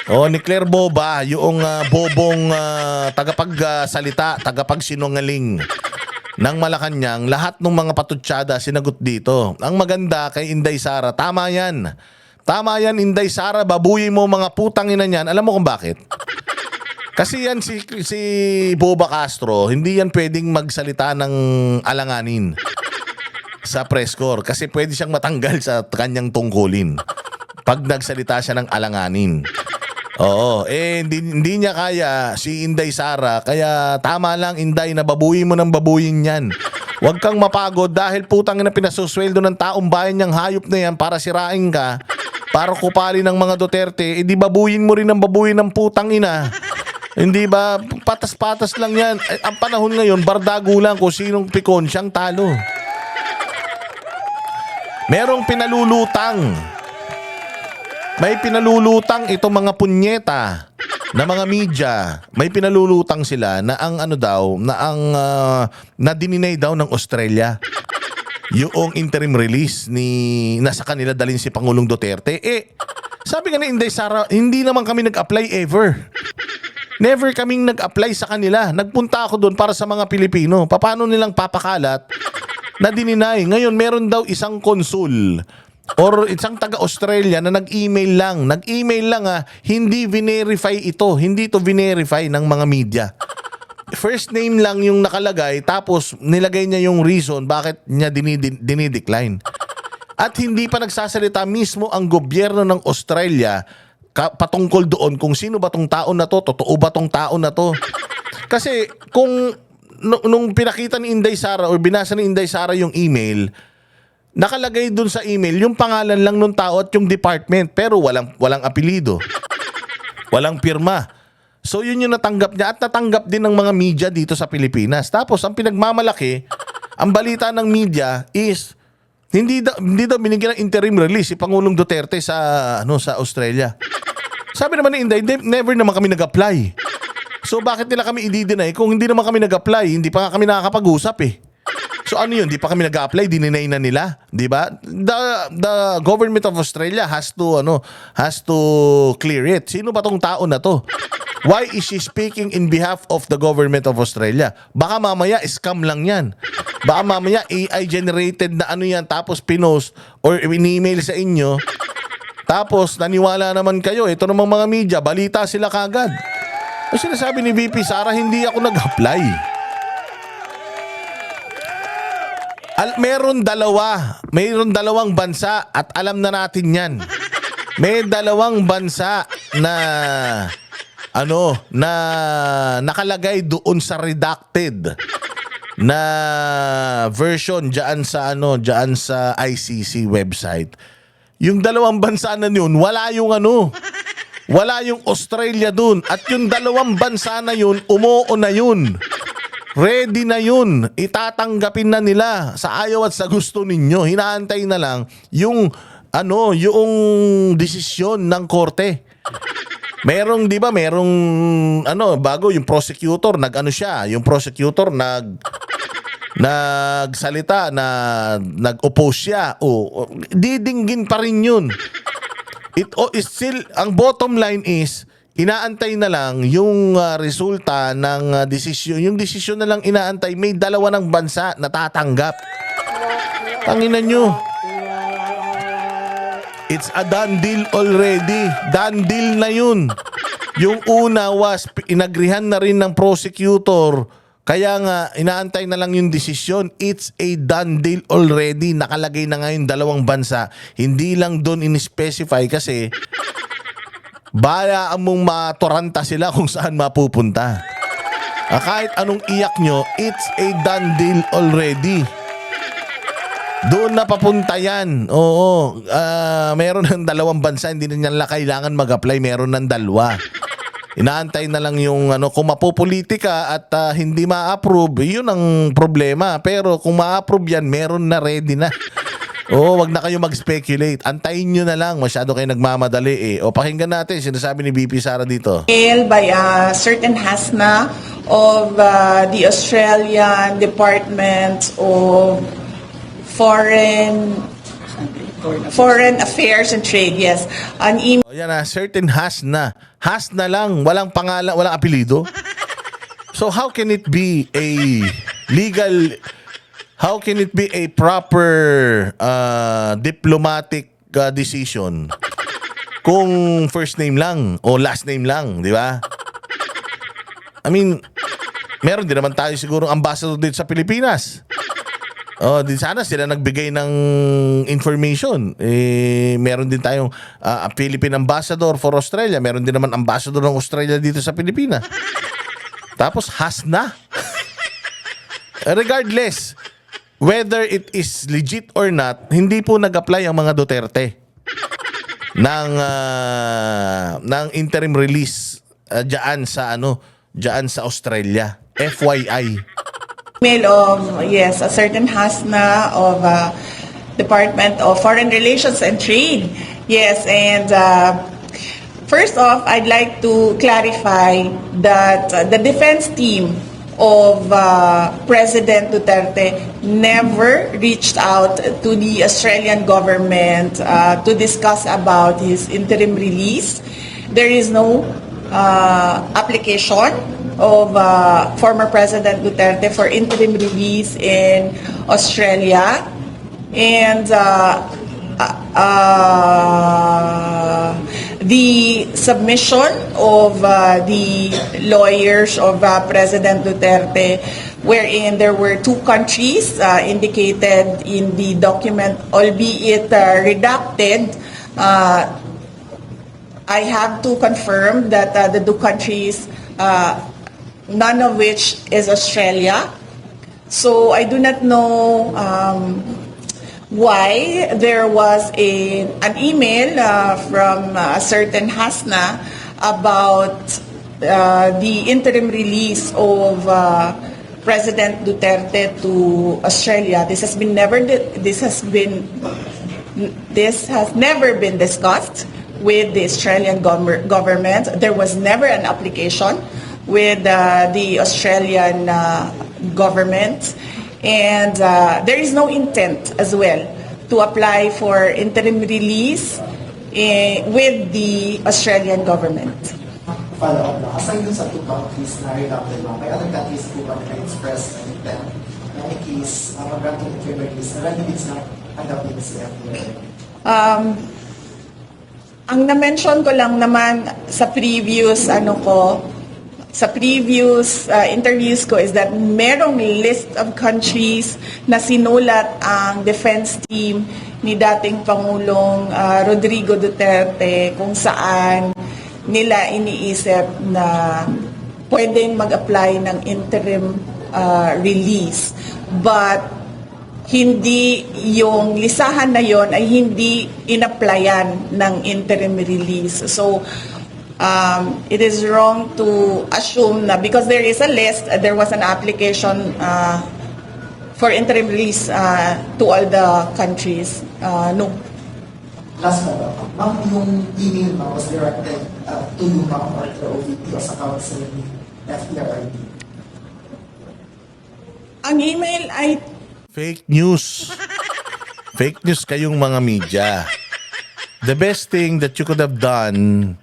Oh, ni Claire Boba, yung bobong tagapagsalita, tagapagsinungaling ng Malacanang, lahat ng mga patutsada sinagot dito. Ang maganda kay Inday Sara, tama yan. Tama yan, Inday Sara, babuyin mo mga putang ina niyan. Alam mo kung bakit? Kasi yan si Boba Castro, hindi yan pwedeng magsalita ng alanganin sa press corps kasi pwede siyang matanggal sa kanyang tungkulin pag nagsalita siya ng alanganin. Oo, hindi niya kaya si Inday Sara, kaya tama lang Inday na babuyin mo ng babuyin yan. Huwag kang mapagod dahil putang ina pinasusweldo ng taong bayan niyang hayop na yan para sirain ka, para kupali ng mga Duterte, di babuyin mo rin ng babuyin ng putang ina. Hindi ba? Patas-patas lang yan. Ang panahon ngayon, bardago lang kung sinong pikon siyang talo. Merong pinalulutang. May pinalulutang itong mga punyeta na mga media. May pinalulutang sila na ang na dininay daw ng Australia yung interim release nasa kanila dalhin si Pangulong Duterte. Sabi nga ni Inday Sara, hindi naman kami nag-apply ever. Never kaming nag-apply sa kanila. Nagpunta ako doon para sa mga Pilipino. Paano nilang papakalat na dininay? Ngayon, meron daw isang konsul or isang taga-Australia na nag-email lang. Nag-email lang hindi verify ito. Hindi ito verify ng mga media. First name lang yung nakalagay, tapos nilagay niya yung reason bakit niya dinidecline. At hindi pa nagsasalita mismo ang gobyerno ng Australia patungkol doon kung sino ba tong tao na to, totoo ba tong tao na to. Kasi kung nung pinakita ni Inday Sara o binasa ni Inday Sara yung email, nakalagay dun sa email yung pangalan lang ng tao at yung department, pero walang apelido. Walang pirma. So yun yung natanggap niya at natanggap din ng mga media dito sa Pilipinas. Tapos ang pinagmamalaki, ang balita ng media is hindi daw binigyan ng interim release si Pangulong Duterte sa Australia. Sabi naman ni Inday, never naman kami nag-apply. So bakit nila kami i-deny kung hindi naman kami nag-apply, hindi pa nga kami nakakapag-usap eh. So ano yun, hindi pa kami nag-apply, dininay na nila, 'di ba? The government of Australia has to clear it. Sino ba tong tao na to? Why is she speaking in behalf of the government of Australia? Baka mamaya scam lang yan. Baka mamaya AI generated na yan tapos pinost or in-email sa inyo. Tapos naniwala naman kayo. Ito namang mga media, balita sila kagad. Ang sinasabi ni VP Sara, hindi ako nag-apply. Meron dalawa. Mayroon dalawang bansa at alam na natin yan. May dalawang bansa na na nakalagay doon sa redacted na version diyan sa ICC website. Yung dalawang bansa na yun, wala yung Australia doon. At yung dalawang bansa na yun, umuo na yun. Ready na yun. Itatanggapin na nila sa ayaw at sa gusto ninyo. Hinaantay na lang yung desisyon ng korte. Merong, di ba, bago yung prosecutor, nagsalita na nag-oppose siya. Didinggin pa rin yun. Ang bottom line is, inaantay na lang yung resulta ng desisyon. Yung desisyon na lang inaantay, may dalawa ng bansa na tatanggap. Tanginan nyo. It's a done deal already. Done deal na yun. Yung una was, inagrihan na rin ng prosecutor. Kaya nga, inaantay na lang yung desisyon. It's a done deal already. Nakalagay na ngayon dalawang bansa. Hindi lang doon in-specify kasi bayaan mong maturanta sila kung saan mapupunta. Kahit anong iyak nyo, it's a done deal already. Doon na papunta yan. Oo. Meron ng dalawang bansa, hindi na nila kailangan mag-apply. Meron ng dalawa. Inaantay na lang yung kung mapupolitika at hindi ma-approve, yun ang problema. Pero kung ma-approve yan, meron na, ready na. Wag na kayo mag-speculate. Antayin nyo na lang. Masyado kayo nagmamadali eh. Pakinggan natin, sinasabi ni VP Sara dito. By a certain Hasna of the Australian Department of Foreign Affairs and Trade, yes. An email. Yan na, certain Hasna. Hasna lang, walang pangalan, walang apelido. So how can it be a legal, how can it be a proper diplomatic decision kung first name lang o last name lang, di ba? I mean, meron din naman tayo siguro ambassador dito sa Pilipinas. Di sana sila nagbigay ng information. Meron din tayong Philippine Ambassador for Australia. Meron din naman ambassador ng Australia dito sa Pilipinas. Tapos Hasna. Regardless whether it is legit or not, hindi po nag-apply ang mga Duterte ng interim release diyan sa Australia. FYI. Email of, yes, a certain Hasna of Department of Foreign Relations and Trade. Yes, and first off, I'd like to clarify that the defense team of President Duterte never reached out to the Australian government to discuss about his interim release. There is no application of former President Duterte for interim release in Australia, and the submission of the lawyers of President Duterte, wherein there were two countries indicated in the document, albeit redacted. I have to confirm that the two countries, none of which is Australia. So I do not know why there was an email from a certain Hasna about the interim release of President Duterte to Australia. This has never been discussed with the Australian government. There was never an application with the Australian government, and there is no intent as well to apply for interim release with the Australian government. Follow-up lang. Aside dun sa two countries na redacted lang, may other countries po ba na express an intent na in case mag-granting interim release na ready na hanapin si FDA? Ang na-mention ko lang naman sa previous sa previous interviews ko is that merong list of countries na sinulat ang defense team ni dating Pangulong Rodrigo Duterte kung saan nila iniisip na pwedeng mag-apply ng interim release. But hindi yung lisahan na yon ay hindi in-applyan ng interim release. So, it is wrong to assume na because there is a list, there was an application for interim release to all the countries. No. Last mo, ma'am, yung email mo was directed to you, ma'am, or to OVP o sa council ni FPRRD? Ang email ay Fake news. Fake news kayong mga media. The best thing that you could have done,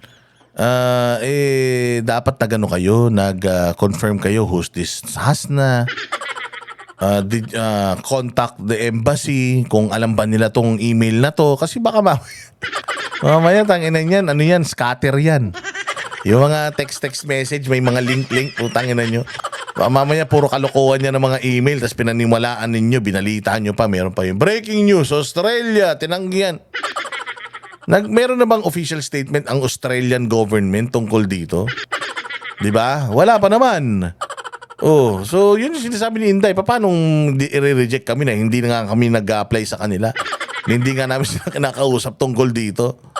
dapat na gano kayo, nag-confirm kayo who's this Hasna. Contact the embassy kung alam ba nila tong email na to. Kasi baka mamaya tanginan yan, ano yan, scatter yan. Yung mga text message, may mga link, utanginan nyo. Mamaya puro kalokohan niya ng mga email, tapos pinaniwalaan ninyo, binalitaan nyo pa, meron pa yung breaking news, Australia, tinanggihan. Meron na bang official statement ang Australian government tungkol dito? Di ba? Wala pa naman. Oh, so yun yung sinasabi ni Inday, paano i-reject kami na hindi na nga kami nag-apply sa kanila? Hindi nga namin sila kinakausap tungkol dito.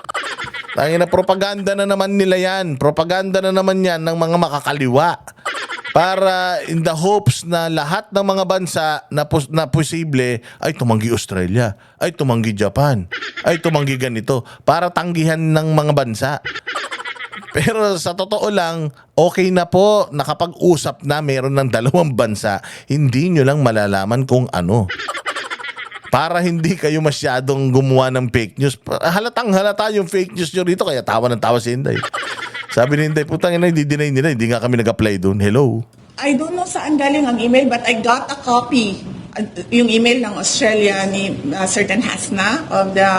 Tangina na propaganda na naman nila yan. Propaganda na naman yan ng mga makakaliwa. Para in the hopes na lahat ng mga bansa na posible ay tumanggi Australia, ay tumanggi Japan, ay tumanggi ganito. Para tanggihan ng mga bansa. Pero sa totoo lang, okay na po nakapag-usap na meron ng dalawang bansa, hindi nyo lang malalaman kung ano. Para hindi kayo masyadong gumawa ng fake news. Halatang halata yung fake news nyo rito, kaya tawa ng tawa si Inday. Sabi ni Inday, putang ina, hindi-deny nila, hindi nga kami nag-apply doon. Hello? I don't know saan galing ang email, but I got a copy. Yung email ng Australia ni certain Hasna of the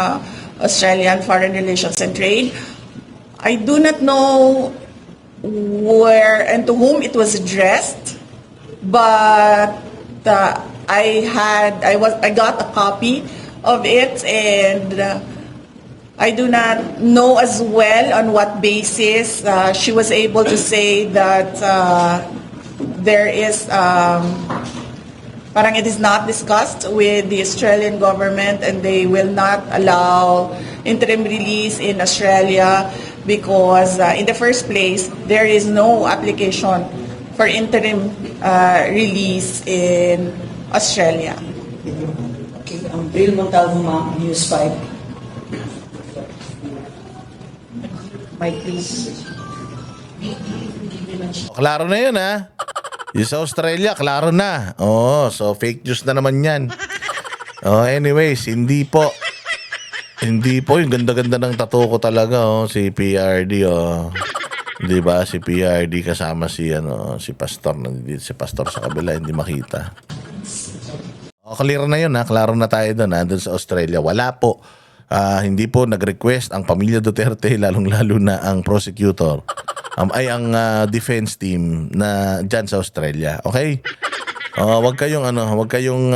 Australian Foreign Relations and Trade. I do not know where and to whom it was addressed, but I got a copy of it, and I do not know as well on what basis she was able to say that there is parang it is not discussed with the Australian government and they will not allow interim release in Australia because in the first place there is no application for interim release in Australia. Okay, ang Bill Montalvo, ma'am, News 5. Mike, please. Klaro na yun, ha? Yung sa Australia, klaro na. Oh, so fake news na naman yan. Oh, anyways, hindi po. Hindi po, yung ganda-ganda ng tattoo ko talaga, oh, si PRD, oh. 'Di ba? Si PRD kasama si Pastor, nandito si Pastor sa kabila, hindi makita. Oh, clear na 'yun, ha. Klaro na tayo doon, ha, doon sa Australia. Wala po. Hindi po nag-request ang pamilya Duterte, lalong-lalo na ang prosecutor, ay ang defense team na dyan sa Australia. Okay? Wag kayong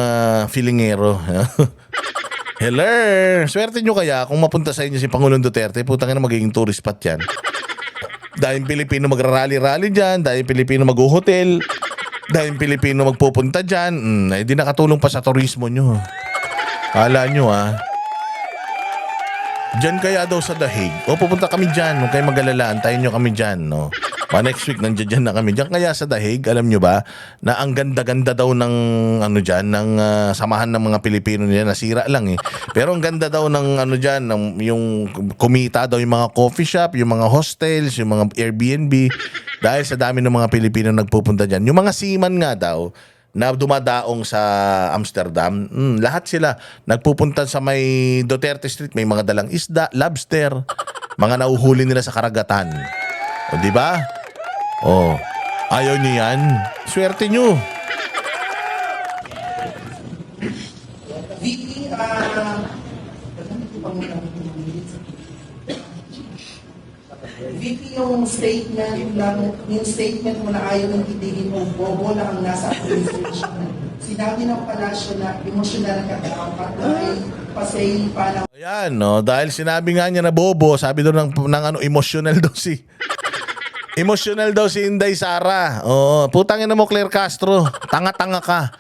feelingero. Hello! Swerte nyo kaya kung mapunta sa inyo si Pangulong Duterte, putang ina, magiging tourist spot yan. Dahil Pilipino magrarally-rally dyan, dahil Pilipino mag-hotel, dahil Pilipino magpupunta dyan, hindi nakatulong pa sa turismo nyo. Hala nyo, ha? Diyan kaya daw sa The Hague. Pupunta kami dyan. Huwag kayong mag-alala. Antayin nyo kami dyan, no? Next week, nandiyan na kami. Diyan kaya sa The Hague, alam nyo ba, na ang ganda-ganda daw ng, ng samahan ng mga Pilipino nila. Nasira lang, eh. Pero ang ganda daw ng, yung kumita daw yung mga coffee shop, yung mga hostels, yung mga Airbnb. Dahil sa dami ng mga Pilipino nagpupunta dyan. Yung mga seaman nga daw, na dumadaong sa Amsterdam, lahat sila nagpupunta sa may Duterte Street, may mga dalang isda, lobster, mga nauhuli nila sa karagatan. O, di ba? O, ayaw niyo yan? Swerte niyo. VP, VP, yung statement mo na ayaw ng itigin mo, bobo lang ang nasa administration. Sinabi ng palasyo na emosyonal ka dapat na ay pasay pa ng Ayan, no, dahil sinabi nga niya na bobo, sabi doon ng ano, emotional daw si Inday Sara. Oo, putangin na mo, Claire Castro. Tanga-tanga ka.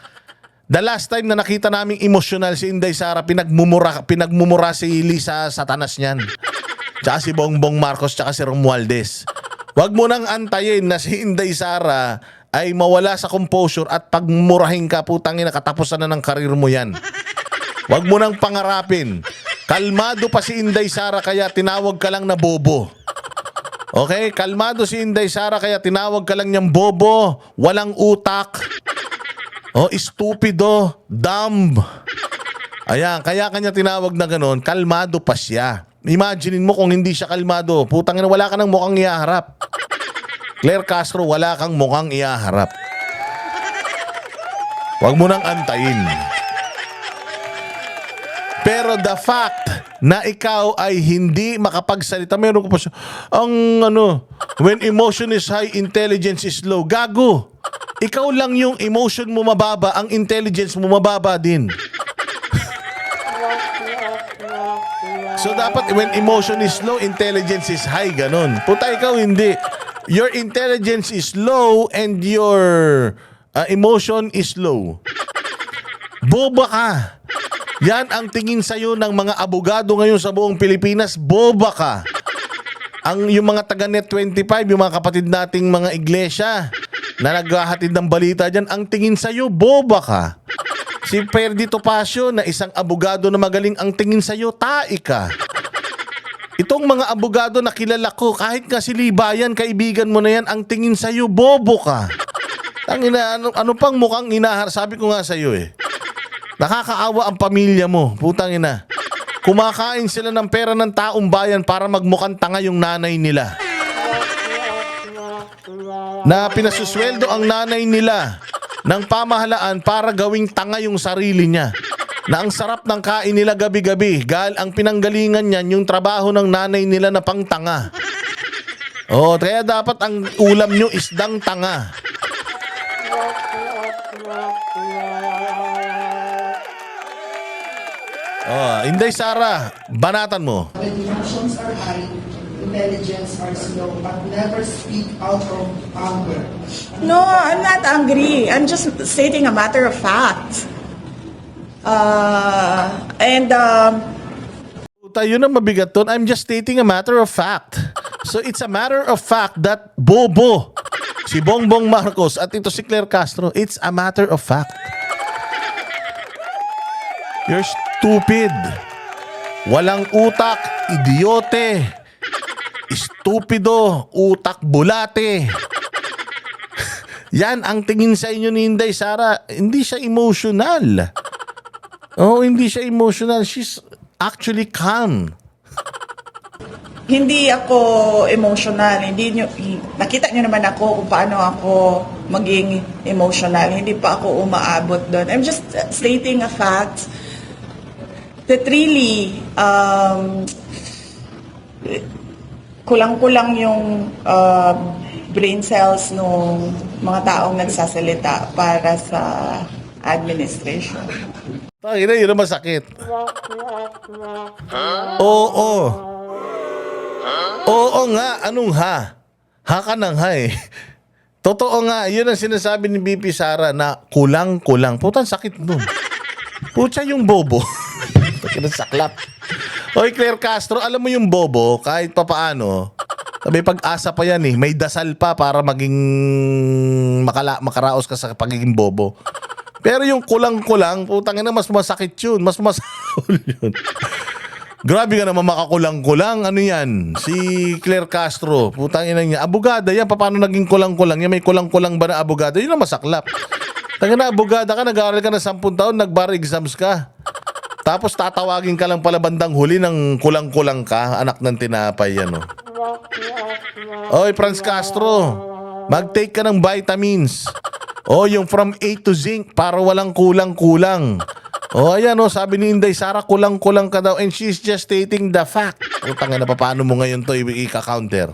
The last time na nakita naming emotional si Inday Sara, pinagmumura si Lisa Satanas niyan. Tsaka si Bongbong Marcos, tsaka si Romualdez. Huwag mo nang antayin na si Inday Sara ay mawala sa composure at pagmurahin ka, putangin na katapusan na ng karir mo yan. Huwag mo nang pangarapin. Kalmado pa si Inday Sara kaya tinawag ka lang na bobo. Okay? Kalmado si Inday Sara kaya tinawag ka lang niyang bobo, walang utak, estupido, dumb. Ayan, kaya kanya tinawag na ganon, kalmado pa siya. Imaginein mo kung hindi siya kalmado, putang ina, wala ka nang mukhang ihaharap. Claire Castro, wala kang mukhang ihaharap. Huwag mo nang antayin. Pero the fact na ikaw ay hindi makapagsalita, meron ko pa siya, when emotion is high, intelligence is low. Gago. Ikaw lang yung emotion mo mababa, ang intelligence mo mababa din. So dapat when emotion is low, intelligence is high, ganon. Puta, ikaw hindi. Your intelligence is low and your emotion is low. Boba ka. Yan ang tingin sa'yo ng mga abogado ngayon sa buong Pilipinas. Boba ka. Yung mga taga Net 25, yung mga kapatid nating mga iglesia na naghahatid ng balita dyan, ang tingin sa'yo, boba ka. Si Perdi Topacio na isang abogado na magaling, ang tingin sa'yo, tae ka. Itong mga abogado na kilala ko, kahit nga si Libayan, kaibigan mo na yan, ang tingin sa'yo, bobo ka. Tangina, ano pang mukhang inahar? Sabi ko nga sa'yo eh. Nakakaawa ang pamilya mo, putang ina. Kumakain sila ng pera ng taong bayan para magmukhang tanga yung nanay nila. Na pinasusweldo ang nanay nila ng pamahalaan para gawing tanga yung sarili niya. Na ang sarap ng kain nila gabi-gabi. Ang pinanggalingan niyan yung trabaho ng nanay nila na pang tanga. Kaya dapat ang ulam nyo isdang tanga. Inday Sara, banatan mo. when emotions are high, intelligence are slow, but never speak out of anger. No, I'm not angry. I'm just stating a matter of fact. Puta, yun ang mabigat doon. I'm just stating a matter of fact. So it's a matter of fact that bobo si Bongbong Marcos at ito si Claire Castro. It's a matter of fact. You're stupid. Walang utak, idiote. Estupido, utak bulate. Yan ang tingin sa inyo ni Inday Sara. Hindi siya emotional. Hindi siya emotional. She's actually calm. Hindi ako emotional. Nakita niyo naman ako kung paano ako maging emotional. Hindi pa ako umaabot doon. I'm just stating a fact that really kulang-kulang yung brain cells ng mga taong nagsasalita para sa administration. Tangina, yun ang masakit. Oo. Oo nga, anong ha? Ha ka nang ha eh. Totoo nga, yun ang sinasabi ni BP Sara na kulang-kulang. Putang sakit nun. Putsa yung bobo. Saklap. Oy, Claire Castro, alam mo yung bobo, kahit papaano, may pag-asa pa yan eh. May dasal pa para maging makaraos ka sa pagiging bobo. Pero yung kulang-kulang, putang ina, mas masakit yun. Mas masakit yun. Grabe ka naman makakulang-kulang. Ano yan? Si Claire Castro, putang ina niya. Abogada yan, paano naging kulang-kulang? Yan, may kulang-kulang ba na abogada? Yun ang masaklap. Tangina, abogada ka, nag-aaral ka na 10 taon, nag-bar exams ka. Tapos tatawagin ka lang pala bandang huli ng kulang-kulang ka, anak ng tinapay yan. Oy, Franz Castro, mag-take ka ng vitamins. Yung from A to zinc para walang kulang-kulang. Ayan sabi ni Inday Sara, kulang-kulang ka daw and she's just stating the fact. Utang na, paano mo ngayon to i-counter?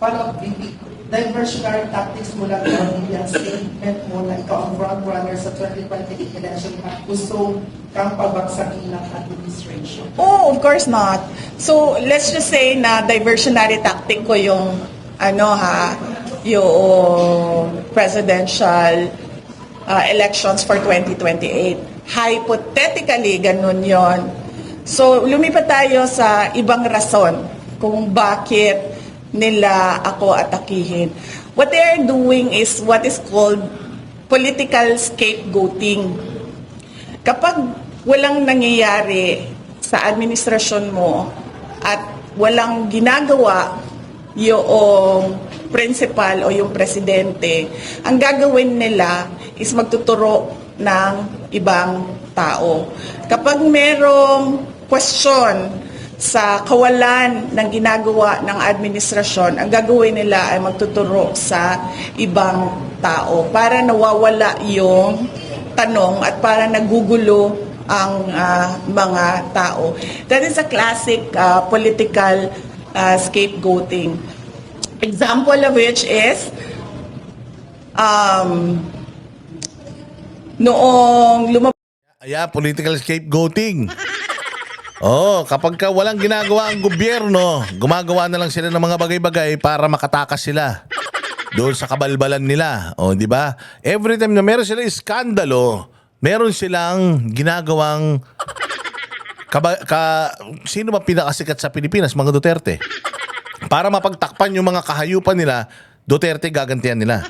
Follow-up BP, diversionary tactics mula ng media statement mo na ikaw ang front-runner sa 2028 election at gusto kang pabagsakin ng administration. Oh, of course not. So, let's just say na diversionary tactic ko yung yung presidential elections for 2028. Hypothetically, ganun yon. So, lumipat tayo sa ibang rason kung bakit nila ako atakihin. What they are doing is what is called political scapegoating. Kapag walang nangyayari sa administrasyon mo at walang ginagawa yung principal o yung presidente, ang gagawin nila is magtuturo ng ibang tao. Kapag merong question sa kawalan ng ginagawa ng administrasyon, ang gagawin nila ay magtuturo sa ibang tao para nawawala yung tanong at para nagugulo ang mga tao. That is a classic political scapegoating. Example of which is noong Ayan, political scapegoating. Oh, kapag ka walang ginagawa ang gobyerno, gumagawa na lang sila ng mga bagay-bagay para makatakas sila doon sa kabalbalan nila. Oh, di ba? Every time na meron sila iskandalo, meron silang ginagawang sino ba pinakasikat sa Pilipinas? Mga Duterte. Para mapagtakpan yung mga kahayupan nila, Duterte gagantihan nila.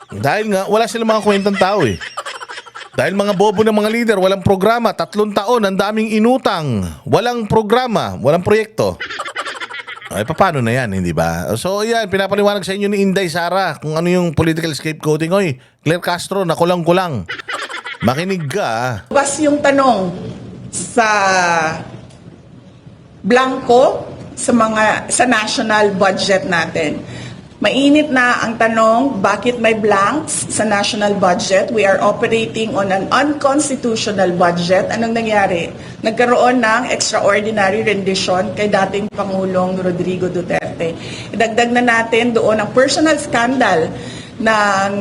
Dahil nga, wala silang mga kwentang tao eh. Dahil mga bobo ng mga leader, walang programa, 3 taon, ang daming inutang, walang programa, walang proyekto. Ay, paano na yan, hindi ba? So, yan, pinapaliwanag sa inyo ni Inday Sara kung ano yung political scapegoating. Oy, Claire Castro, nakulang-kulang. Makinig ka, ah. Bas yung tanong sa blanco sa national budget natin. Mainit na ang tanong, bakit may blanks sa national budget? We are operating on an unconstitutional budget. Anong nangyari? Nagkaroon ng extraordinary rendition kay dating Pangulong Rodrigo Duterte. Idagdag na natin doon ang personal scandal ng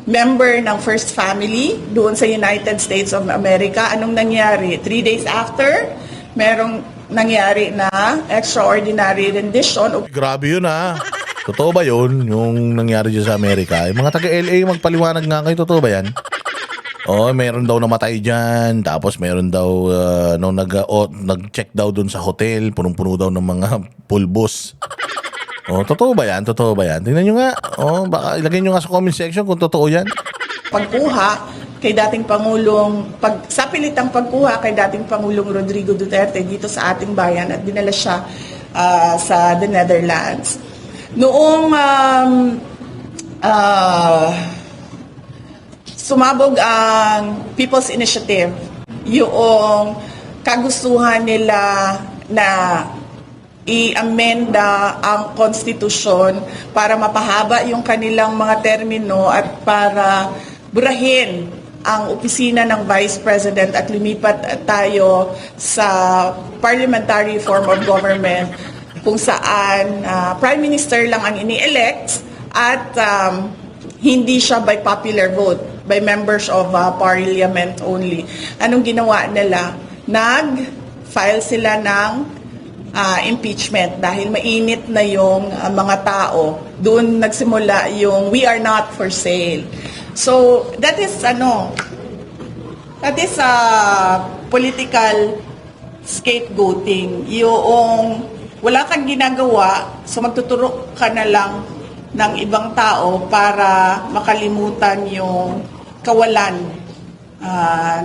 member ng First Family doon sa United States of America. Anong nangyari? 3 days after, merong nangyari na extraordinary rendition. Grabe yun, ha? Totoo ba yun, yung nangyari dyan sa Amerika? Yung mga taga-LA, magpaliwanag nga kayo, totoo ba yan? Oh, meron daw namatay dyan, tapos meron daw, nag-check daw dun sa hotel, punong-puno daw ng mga pulbos. Oh, totoo ba yan? Totoo ba yan? Tingnan nyo nga. Oh, baka ilagay nyo nga sa comment section kung totoo yan. Pagkuha kay dating Pangulong, sa pilitang pagkuha kay dating Pangulong Rodrigo Duterte dito sa ating bayan at dinala siya sa the Netherlands. Noong sumabog ang People's Initiative, yung kagustuhan nila na i-amenda ang konstitusyon para mapahaba yung kanilang mga termino at para burahin ang opisina ng Vice President at lumipat tayo sa parliamentary form of government kung saan Prime Minister lang ang ini-elect at hindi siya by popular vote, by members of parliament only. Anong ginawa nila? Nag-file sila ng impeachment dahil mainit na yung mga tao. Doon nagsimula yung we are not for sale. So that is political scapegoating. Yung wala kang ginagawa, so magtuturo ka na lang ng ibang tao para makalimutan yung kawalan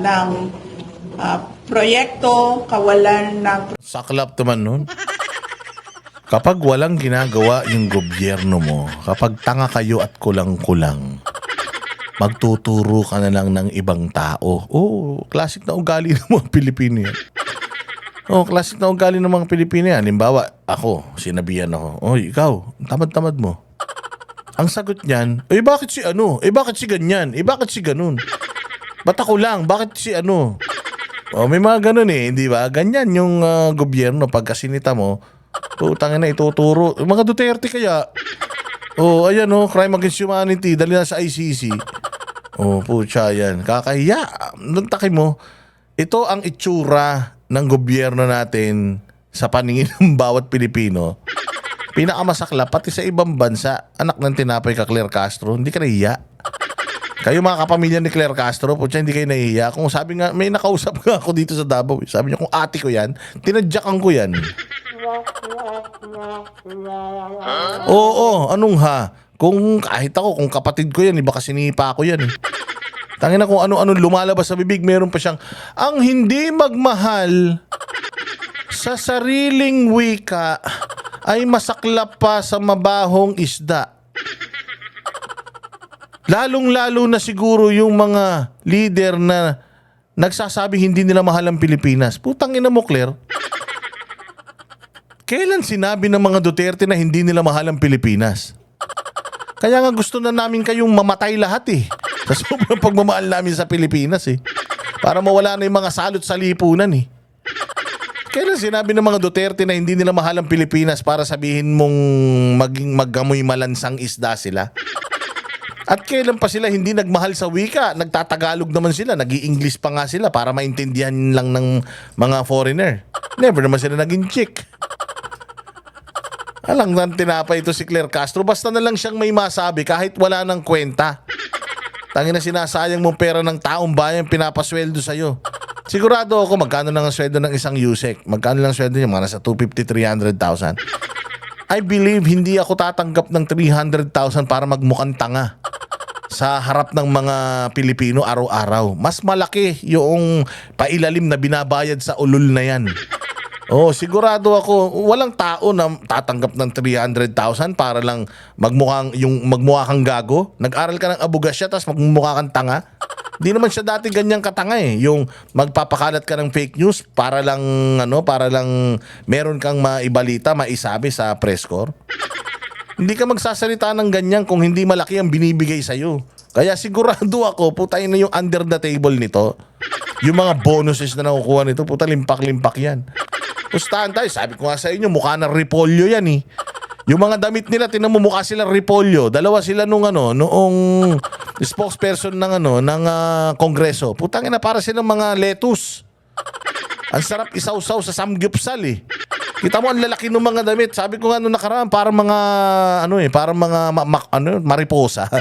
ng proyekto, kawalan ng... Saklap naman nun. Kapag walang ginagawa yung gobyerno mo, kapag tanga kayo at kulang-kulang, magtuturo ka na lang ng ibang tao. Oh, classic na ugali ng mga Pilipino yan. Oh, classic na ugali ng mga Pilipino yan. Halimbawa, ako, sinabihan ako, oy, ikaw, tamad-tamad mo. Ang sagot niyan, bakit si ano? Bakit si ganyan? Bakit si ganun? Ba't ako lang? Bakit si ano? Oh, may mga ganun eh, hindi ba? Ganyan yung gobyerno pagka sinita mo, Putang ina, ituturo. Yung mga Duterte kaya. Oh, ayan oh, crime against humanity. Dali na sa ICC. Oh, putya yan. Kakahiya. Nagtaki mo. Ito ang itsura ng gobyerno natin sa paningin ng bawat Pilipino. Pinakamasakla, pati sa ibang bansa. Anak ng tinapay ka, Claire Castro. Hindi ka nahiya. Kayo mga kapamilya ni Claire Castro, putya, hindi kayo nahiya. Kung sabi nga, may nakausap nga ako dito sa Davao. Sabi niya, kung ate ko yan, tinadyakan ko yan. Oo, anong ha? Kung kahit ako, kung kapatid ko yan, baka sinipa ko yan. Tangina kung ano-ano lumalabas sa bibig, meron pa siyang, ang hindi magmahal sa sariling wika ay masaklap pa sa mabahong isda. Lalong-lalo na siguro yung mga leader na nagsasabi hindi nila mahal ang Pilipinas. Putang ina mo, Claire. Kailan sinabi ng mga Duterte na hindi nila mahal ang Pilipinas? Kaya nga gusto na namin kayong mamatay lahat eh. Sa sobrang pagmamahal namin sa Pilipinas eh. Para mawala na yung mga salot sa lipunan eh. Kailan sinabi ng mga Duterte na hindi nila mahal ang Pilipinas para sabihin mong maging maggamoy malansang isda sila? At kailan pa sila hindi nagmahal sa wika? Nagtatagalog naman sila, nag-i-English pa nga sila para maintindihan lang ng mga foreigner. Never naman sila naging chick. Alang nang tinapay ito si Claire Castro, basta na lang siyang may masabi kahit wala ng kwenta. Tangina, sinasayang mong pera ng taong bayan, pinapasweldo sa'yo. Sigurado ako magkano lang ang sweldo ng isang USEC. Magkano lang sweldo niya? Mga nasa 250,000-300,000. I believe hindi ako tatanggap ng 300,000 para magmukhang tanga sa harap ng mga Pilipino araw-araw. Mas malaki yung pailalim na binabayad sa ulul na yan. Oh, sigurado ako walang tao na tatanggap ng 300,000 para lang magmukha kang gago. Nag-aral ka ng abogasya tapos magmumukha kang tanga. Di naman siya dati ganyang katanga eh. Yung magpapakalat ka ng fake news para lang meron kang maibalita, maisabi sa press corps. Hindi ka magsasalita ng ganyan kung hindi malaki ang binibigay sa'yo. Kaya sigurado ako, putay na yung under the table nito. Yung mga bonuses na nakukuha nito, puta limpak-limpak yan. Pustahan tayo, sabi ko nga sa inyo, mukha ng repolyo yan eh. Yung mga damit nila, tinan mo mukha silang repolyo. Dalawa sila noong spokesperson ng kongreso. Putang ina, para silang mga lettuce. Ang sarap isawsaw sa samgyupsal eh. Kita mo ang lalaki ng mga damit. Sabi ko nga nung nakaraan, parang mga mariposa.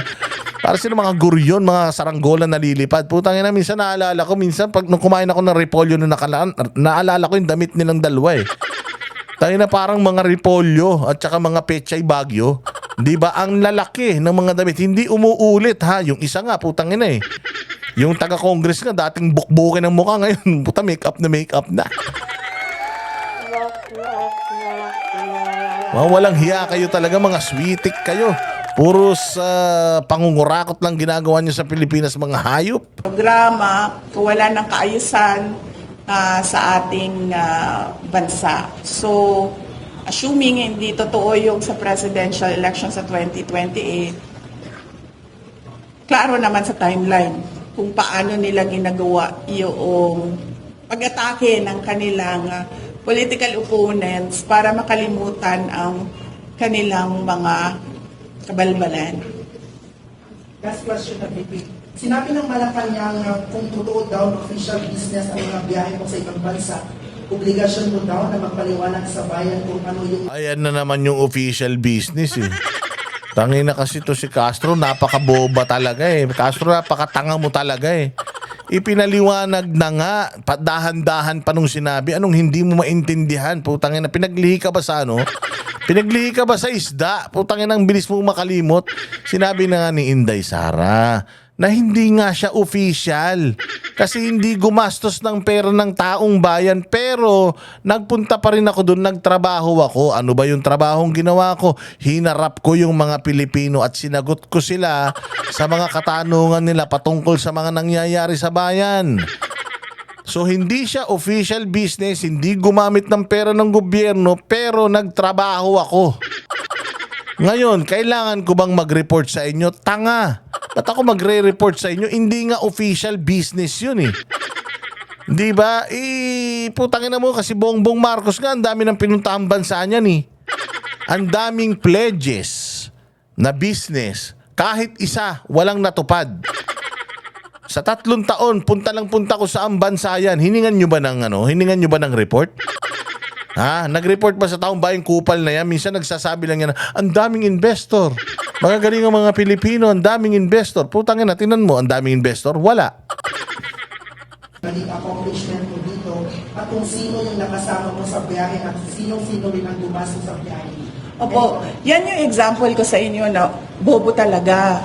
Para sila mga guryon, mga saranggola na lilipad. Putang ina, minsan naalala ko, pag nung kumain ako ng repolyo nung nakalaan, naalala ko yung damit nilang dalawa eh. Tayo na parang mga repolyo at saka mga pechay bagyo. Di ba ang lalaki ng mga damit, hindi umuulit ha. Yung isa nga, putang ina eh. Yung taga-congress nga, dating bukbukin ng mukha ngayon. Puta, make-up na. Walang hiya kayo talaga, mga sweetik kayo. Puro sa pangungurakot lang ginagawa niyo sa Pilipinas, mga hayop. Programa, wala ng kaayusan sa ating bansa. So, assuming hindi totoo yung sa presidential election sa 2028, klaro naman sa timeline kung paano nila ginagawa yung pag-atake ng kanilang political opponents para makalimutan ang kanilang mga kabalbalan. Last question na BP. Sinabi ng Malacanang kung totoo daw ng official business ang mga biyahe mo sa ibang bansa, obligasyon mo daw na magpaliwanag sa bayan kung ano yung... Ayan na naman yung official business eh. Tangina kasi to si Castro, napakaboba talaga eh. Castro, napakatanga mo talaga eh. Ipinaliwanag na nga, dahan-dahan pa nung sinabi, anong hindi mo maintindihan? Putangina, pinaglihi ka ba sa ano? Pinaglihi ka ba sa isda? Putangina, ang bilis mo makalimot. Sinabi na nga ni Inday Sara na hindi nga siya official kasi hindi gumastos ng pera ng taong bayan, pero nagpunta pa rin ako doon, nagtrabaho ako. Ano ba yung trabahong ginawa ko? Hinarap ko yung mga Pilipino at sinagot ko sila sa mga katanungan nila patungkol sa mga nangyayari sa bayan. So hindi siya official business, hindi gumamit ng pera ng gobyerno, pero nagtrabaho ako. Ngayon, kailangan ko bang mag-report sa inyo? Tanga. Ba't ako magre-report sa inyo? Hindi nga official business yun eh. Di ba? Putangin na mo kasi Bongbong Marcos nga, ang dami ng pinuntahang bansa niyan eh. Ang daming pledges na business, kahit isa, walang natupad. Sa 3 taon, punta ko sa bansa yan. Hiningan nyo ba ng report? Ha? Nag-report ba sa taong bayang kupal na yan? Minsan nagsasabi lang yan, ang daming investor. Mga galing ang mga Pilipino, ang daming investor. Putangin na, tinan mo, ang daming investor? Wala. naging accomplishment mo dito at kung sino yung nakasama mo sa biyahe at sino rin ang dumaso sa biyahe. Opo, yan yung example ko sa inyo na bobo talaga.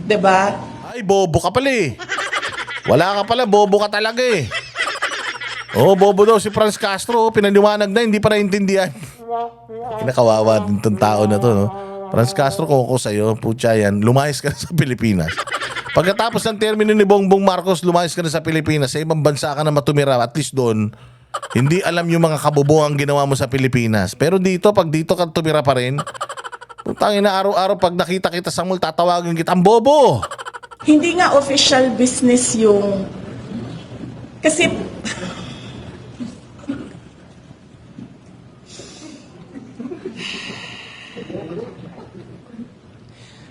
'Di ba? Ay, bobo ka pala eh. Wala ka pala, bobo ka talaga eh. Oo, bobo daw si Franz Castro. Pinaliwanag na, hindi pa naintindihan. Kinakawawa din tong tao na to, no? Franz Castro, kung ako sa'yo, putya yan, lumayas ka na sa Pilipinas. Pagkatapos ng termino ni Bongbong Marcos, lumayas ka na sa Pilipinas, sa ibang bansa ka na matumira, at least doon, hindi alam yung mga kabobohang ginawa mo sa Pilipinas. Pero dito, pag dito ka tumira pa rin, putangin na araw-araw pag nakita kita sa mall, tatawagin kita, ang bobo! Hindi nga official business yung... Kasi...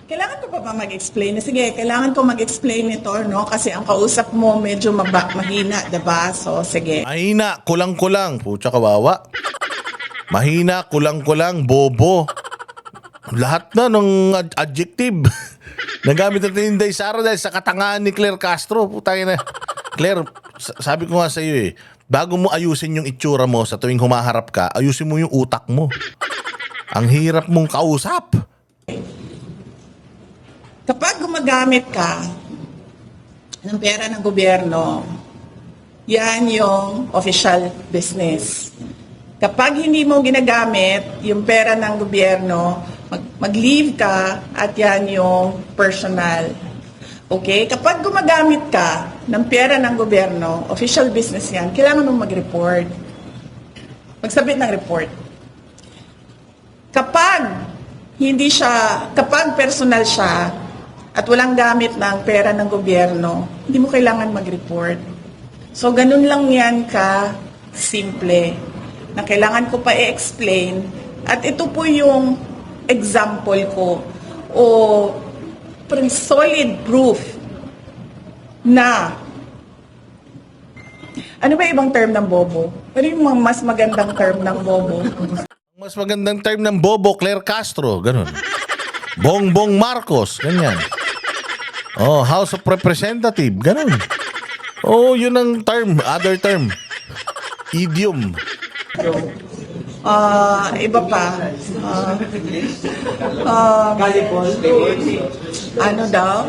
Kailangan ko pa ba mag-explain? Sige, kailangan ko mag-explain ito, no? Kasi ang kausap mo medyo mahina, diba? So, sige. Mahina, kulang-kulang. Pucha, kawawa. Mahina, kulang-kulang, bobo. Lahat na ng adjective. Nagamit natin yung Day Sara dahil sa katangahan ni Claire Castro. Putangin na. Claire, sabi ko nga sa iyo eh, bago mo ayusin yung itsura mo sa tuwing humaharap ka, ayusin mo yung utak mo. Ang hirap mong kausap. Kapag gumagamit ka ng pera ng gobyerno, yan yung official business. Kapag hindi mo ginagamit yung pera ng gobyerno, mag-leave ka at yan yung personal. Okay? Kapag gumagamit ka ng pera ng gobyerno, official business yan, kailangan mo mag-report. Magsabit ng report. Kapag personal siya, at walang gamit ng pera ng gobyerno, hindi mo kailangan mag-report. So, ganun lang yan ka simple na kailangan ko pa i-explain. At ito po yung example ko o solid proof na ano ba ibang term ng bobo? Ano yung mas magandang term ng bobo? Mas magandang term ng bobo, Claire Castro, ganun. Bongbong Marcos, ganyan. Oh, House of Representative, ganun. Oh, yun ang term, other term. Idiom. Iba pa. Ano daw?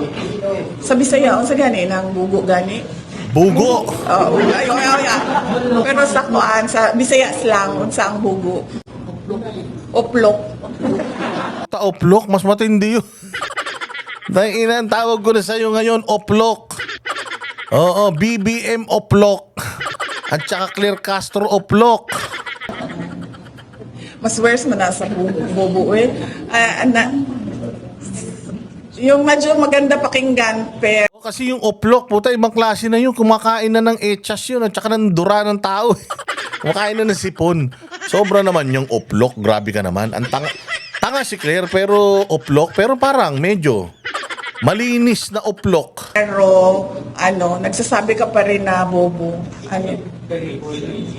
Sa Bisaya, sa gani, ng bugo gani. Bugo. Ay. Pero sa kuan, sa Bisaya slang, unsa ang bugo? Oplok. Oplok, mas matindi yun. Dahil ang tawag ko na sa'yo ngayon, oplok. Oo, BBM oplok. At saka Claire Castro oplok. Mas worse man nasa bobo eh. Yung medyo maganda pakinggan, pero Kasi yung oplok, puta, ibang klase na yun. Kumakain na ng echas yun at saka ng dura ng tao. Kumakain na ng sipon. Sobra naman yung oplok. Grabe ka naman. Ang tanga si Claire pero oplok. Pero parang medyo malinis na oplok. nagsasabi ka pa rin na bobo. Ano?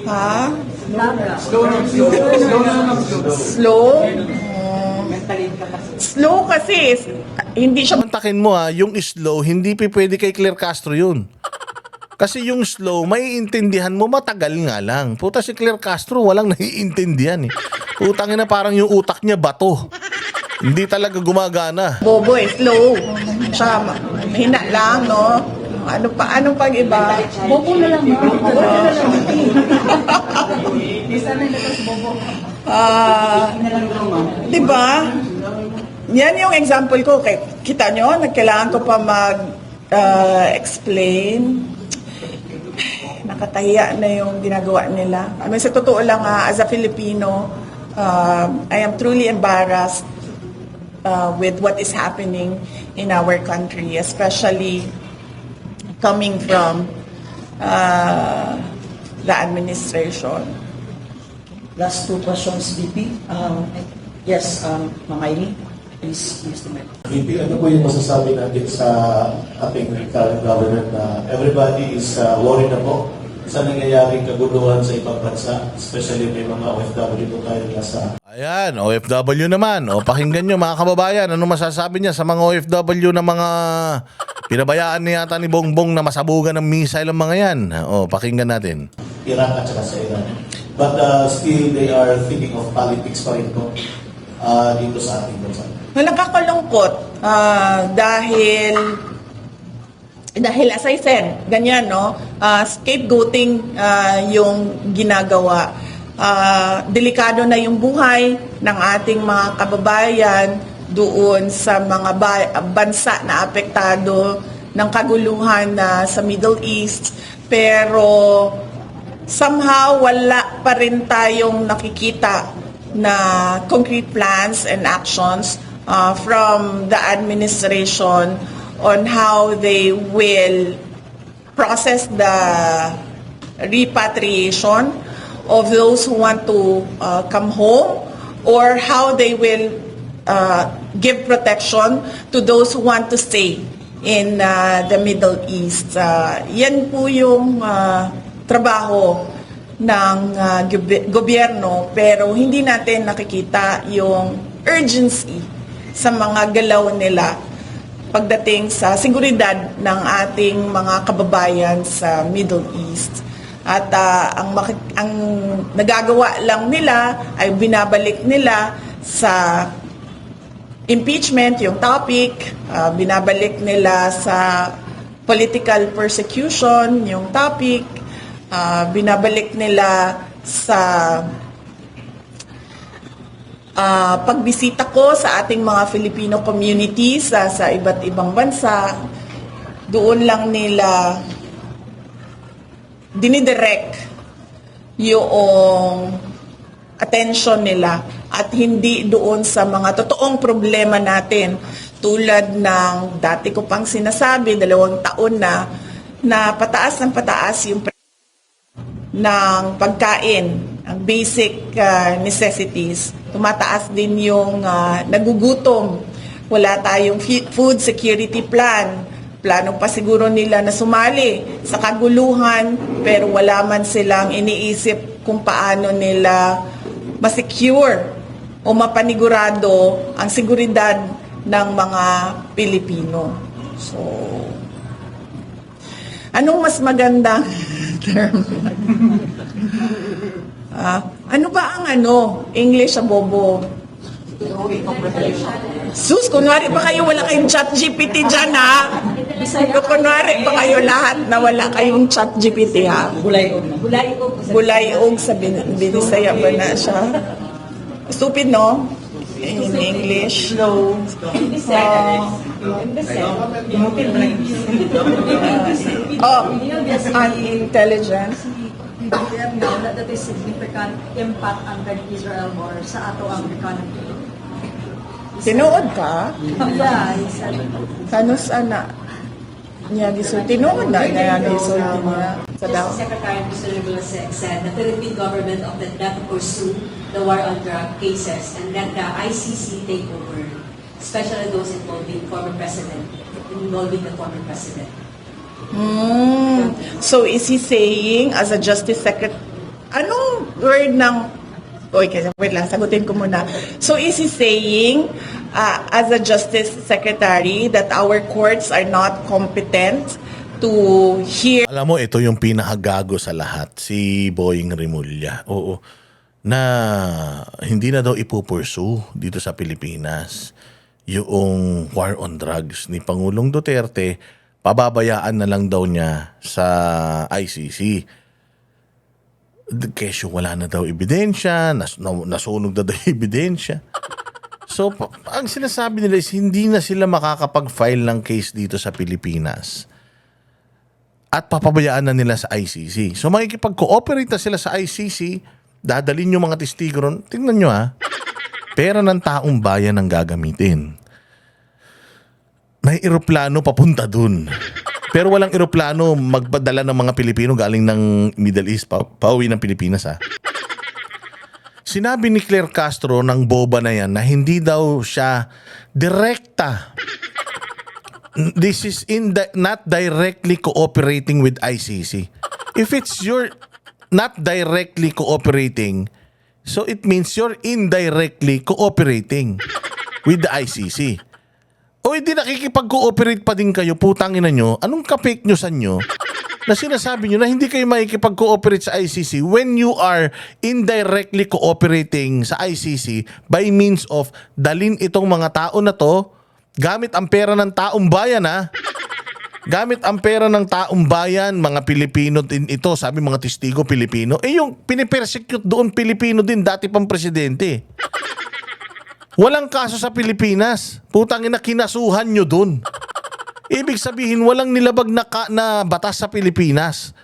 Ha? Slow? Slow kasi hindi siya Mantakin mo ha, yung slow, hindi pwede kay Claire Castro yun. Kasi yung slow, maiintindihan mo, matagal nga lang. Puta si Claire Castro, walang naiintindihan eh. Putangin na parang yung utak niya bato. Hindi talaga gumagana. bobo eh, slow. Siya, mahina lang, no? Anong pag-iba? Bobo na lang, no? Diba? Yan yung example ko. Kita nyo, kailangan ko pa mag-explain. Nakatahiya na yung ginagawa nila. I mean, sa totoo lang, as a Filipino, I am truly embarrassed with what is happening in our country, especially coming from the administration. Last two questions, VP. Yes, Ma'am Aimee, please use the mic. VP, ano po yung masasabi natin sa ating current government na everybody is worried na po sa nangyayaring kaguluhan sa ibang bansa, especially may mga OFW po tayo nasa. Ayan, OFW naman. O pakinggan nyo mga kababayan, ano masasabi niya sa mga OFW na mga pinabayaan niya yata ni Bongbong na masabugan ng missile ang mga yan. O pakinggan natin. Iraq at saka sa Iran. But still, they are thinking of politics pa rin po dito sa ating bansa. Nakakalungkot dahil as I said, ganyan, no? Scapegoating yung ginagawa. Delikado na yung buhay ng ating mga kababayan doon sa mga bansa na apektado ng kaguluhan sa Middle East. Pero somehow wala pa rin tayong nakikita na concrete plans and actions from the administration on how they will process the repatriation of those who want to come home, or how they will give protection to those who want to stay in the Middle East. Yan po yung trabaho ng gobyerno, pero hindi natin nakikita yung urgency sa mga galaw nila pagdating sa seguridad ng ating mga kababayan sa Middle East. At ang nagagawa lang nila ay binabalik nila sa impeachment yung topic, binabalik nila sa political persecution yung topic, binabalik nila sa pagbisita ko sa ating mga Filipino communities sa iba't ibang bansa. Doon lang nila dinidirect yung attention nila at hindi doon sa mga totoong problema natin, tulad ng dati ko pang sinasabi, 2 taon na pataas ng pataas yung ng pagkain, ang basic necessities. Tumataas din yung nagugutom. Wala tayong food security plan. Plano pa siguro nila na sumali sa kaguluhan, pero wala man silang iniisip kung paano nila masecure o mapanigurado ang seguridad ng mga Pilipino. So, anong mas magandang term? Ano ba ang English sa bobo? Sus, kunwari pa kayo wala kayong chat GPT dyan, ha? Kunwari pa kayo lahat na wala kayong chat GPT, ha? Bulayog sa Binisaya ba na siya? Stupid, no? In English. Unintelligent. That there is significant impact on the Israel war sa ato ang economy. Tinuod ka? Yeah, he said. Kanus ana? Niya gisulti tinuod na niya gisulti niya. Sa daw. Secretary Mr. Rebulasek said the Philippine government opted not to pursue the war on drug cases and let the ICC take over, especially those involving the former president. So is he saying as a justice secretary, anong word ng wait lang, sagutin ko muna. So is he saying as a justice secretary that our courts are not competent to hear? Alam mo, ito yung pinakagago sa lahat, si Boying Rimulya. Oo. Na hindi na daw ipupursu dito sa Pilipinas yung war on drugs ni Pangulong Duterte. Pababayaan na lang daw niya sa ICC. Kesyo wala na daw ebidensya, nasunog na daw ebidensya. So, ang sinasabi nila is hindi na sila makakapag-file ng case dito sa Pilipinas. At papabayaan na nila sa ICC. So, makikipag-cooperate na sila sa ICC, dadalhin yung mga testigo ron. Tingnan nyo, ha. Pera ng taong bayan ang gagamitin. May eroplano papunta dun. Pero walang eroplano magpadala ng mga Pilipino galing ng Middle East pauwi ng Pilipinas Sinabi ni Claire Castro ng boba na yan na hindi daw siya direkta. This is not directly cooperating with ICC. If it's you're not directly cooperating, so it means you're indirectly cooperating with the ICC. O hindi nakikipag-cooperate pa din kayo, putangin na nyo, anong ka-fake newsan nyo na sinasabi nyo na hindi kayo makikipag-cooperate sa ICC when you are indirectly cooperating sa ICC by means of dalin itong mga tao na to gamit ang pera ng taong bayan gamit ang pera ng taong bayan, mga Pilipino din ito, sabi mga testigo Pilipino. Yung pinipersecute doon Pilipino din, dati pang presidente. Walang kaso sa Pilipinas. Putang ina, kinasuhan nyo doon. Ibig sabihin, walang nilabag na batas sa Pilipinas.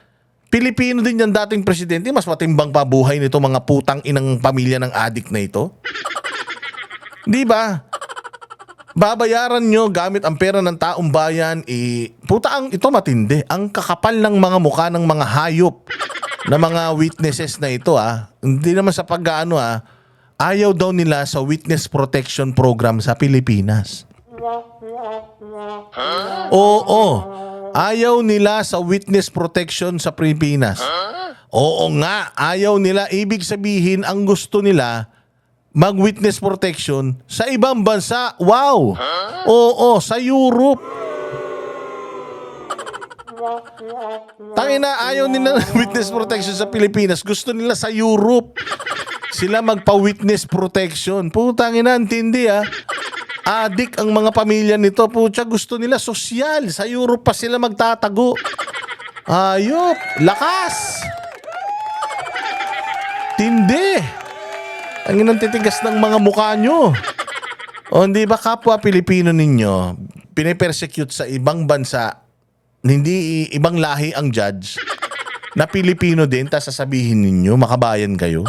Pilipino din yung dating presidente, mas matimbang pa buhay nito mga putang inang pamilya ng adik na ito. Di ba? Babayaran nyo gamit ang pera ng taong bayan, ito matindi. Ang kakapal ng mga mukha ng mga hayop na mga witnesses na ito Hindi naman sa pag-ano ayaw daw nila sa witness protection program sa Pilipinas. Oo. Ayaw nila sa witness protection sa Pilipinas. Oo nga, ayaw nila. Ibig sabihin, ang gusto nila mag-witness protection sa ibang bansa. Wow! Oo, sa Europe. Tangina, ayaw nila ng witness protection sa Pilipinas. Gusto nila sa Europe. Sila magpa-witness protection. Putangina, antindi Adik ang mga pamilya nito. Pucha, gusto nila sosyal. Sa Europe pa sila magtatago. Ayop. Lakas. Tindi. Ang inang titigas ng mga mukha nyo. O hindi ba kapwa Pilipino ninyo pinipersecute sa ibang bansa, hindi ibang lahi ang judge, na Pilipino din, tas sasabihin ninyo, makabayan kayo?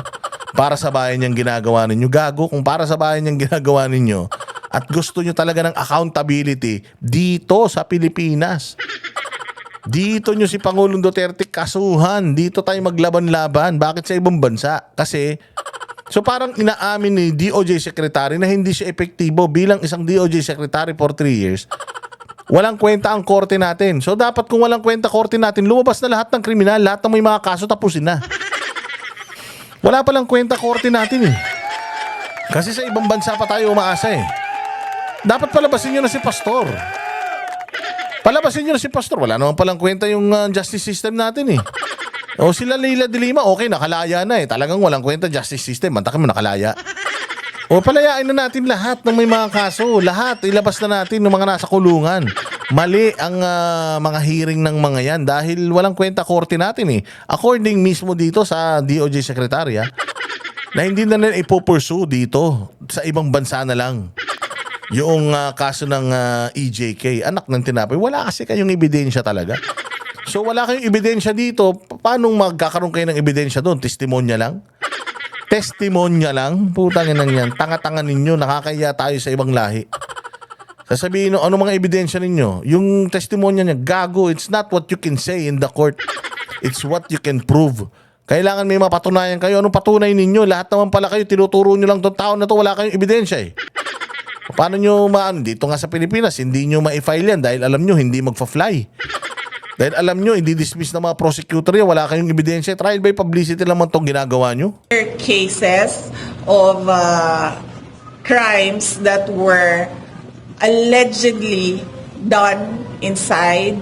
Para sa bayan niyang ginagawa ninyo. Gago, kung para sa bayan niyang ginagawa ninyo at gusto nyo talaga ng accountability dito sa Pilipinas. Dito nyo si Pangulong Duterte kasuhan. Dito tayo maglaban-laban. Bakit sa ibang bansa? Kasi so parang inaamin ni DOJ Secretary na hindi siya epektibo bilang isang DOJ Secretary for 3 years. Walang kwenta ang korte natin. So dapat kung walang kwenta korte natin, lumabas na lahat ng kriminal, lahat ng may mga kaso tapusin na. Wala palang kwenta korte natin Kasi sa ibang bansa pa tayo umaasa Dapat palabasin nyo na si Pastor. Palabasin nyo na si Pastor. Wala naman palang kwenta yung justice system natin O sila Leila de Lima, okay, nakalaya na Talagang walang kwenta justice system. Mantakin mo, nakalaya. O palayain na natin lahat ng may mga kaso. Lahat, ilabas na natin ng mga nasa kulungan. Mali ang mga hearing ng mga yan dahil walang kwenta korte natin According mismo dito sa DOJ Secretary na hindi na nila ipopursue dito sa ibang bansa na lang. Yung kaso ng EJK, anak ng tinapay, wala kasi kayong ebidensya talaga. So wala kayong ebidensya dito, paano magkakaroon kayo ng ebidensya doon? Testimonya lang? Testimonya lang? Putangin nang yan. Tanga-tanga ninyo, nakakaya tayo sa ibang lahi. Sasabihin nyo, ano mga ebidensya ninyo? Yung testimonya niya, gago, it's not what you can say in the court. It's what you can prove. Kailangan may mapatunayan kayo. Anong patunay ninyo? Lahat naman pala kayo, tinuturo nyo lang itong tao na to, wala kayong ebidensya Paano nyo dito nga sa Pilipinas, hindi nyo ma-file yan dahil alam nyo, hindi magfa-fly. Dahil alam nyo, i-dismiss ng mga prosecutor yan, wala kayong ebidensya. Trial by publicity naman itong ginagawa nyo. Cases of crimes that were allegedly done inside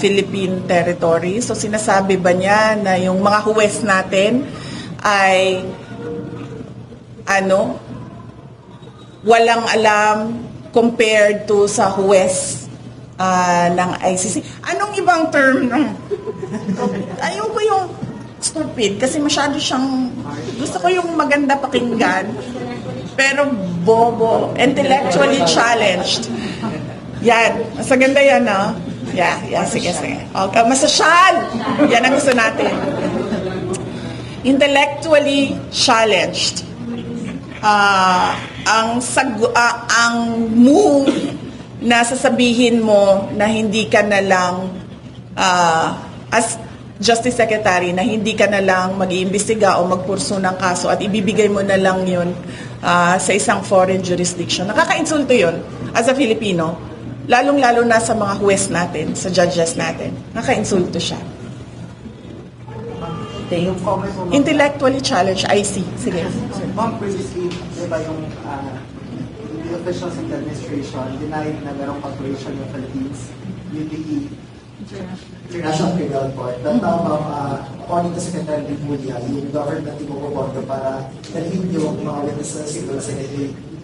Philippine territory. So sinasabi ba niya na yung mga huwes natin ay walang alam compared to sa huwes ng ICC. Anong ibang term ng ayoko yung stupid kasi masyado siyang gusto ko yung maganda pakinggan pero bobo, intellectually challenged. Yan, mas maganda yan Yeah, sige. Okay, masasyal! Yan ang gusto natin. Intellectually challenged. Ang move na sasabihin mo na hindi ka na lang as Justice Secretary na hindi ka na lang mag-iimbestiga o magpurso ng kaso at ibibigay mo na lang yun sa isang foreign jurisdiction. Nakaka-insulto yun as a Filipino, lalong-lalo na sa mga huwes natin, sa judges natin. Nakaka-insulto siya. Yung comment mo, Intellectually challenged, I see. Sige. Ma'am, previously, di ba yung the officials in the administration denied na merong cooperation ng Philippines with the International Criminal Court. But now, ma'am, according to Secretary Rimulya, yung government yung pupunta para dalhin yung mga witnesses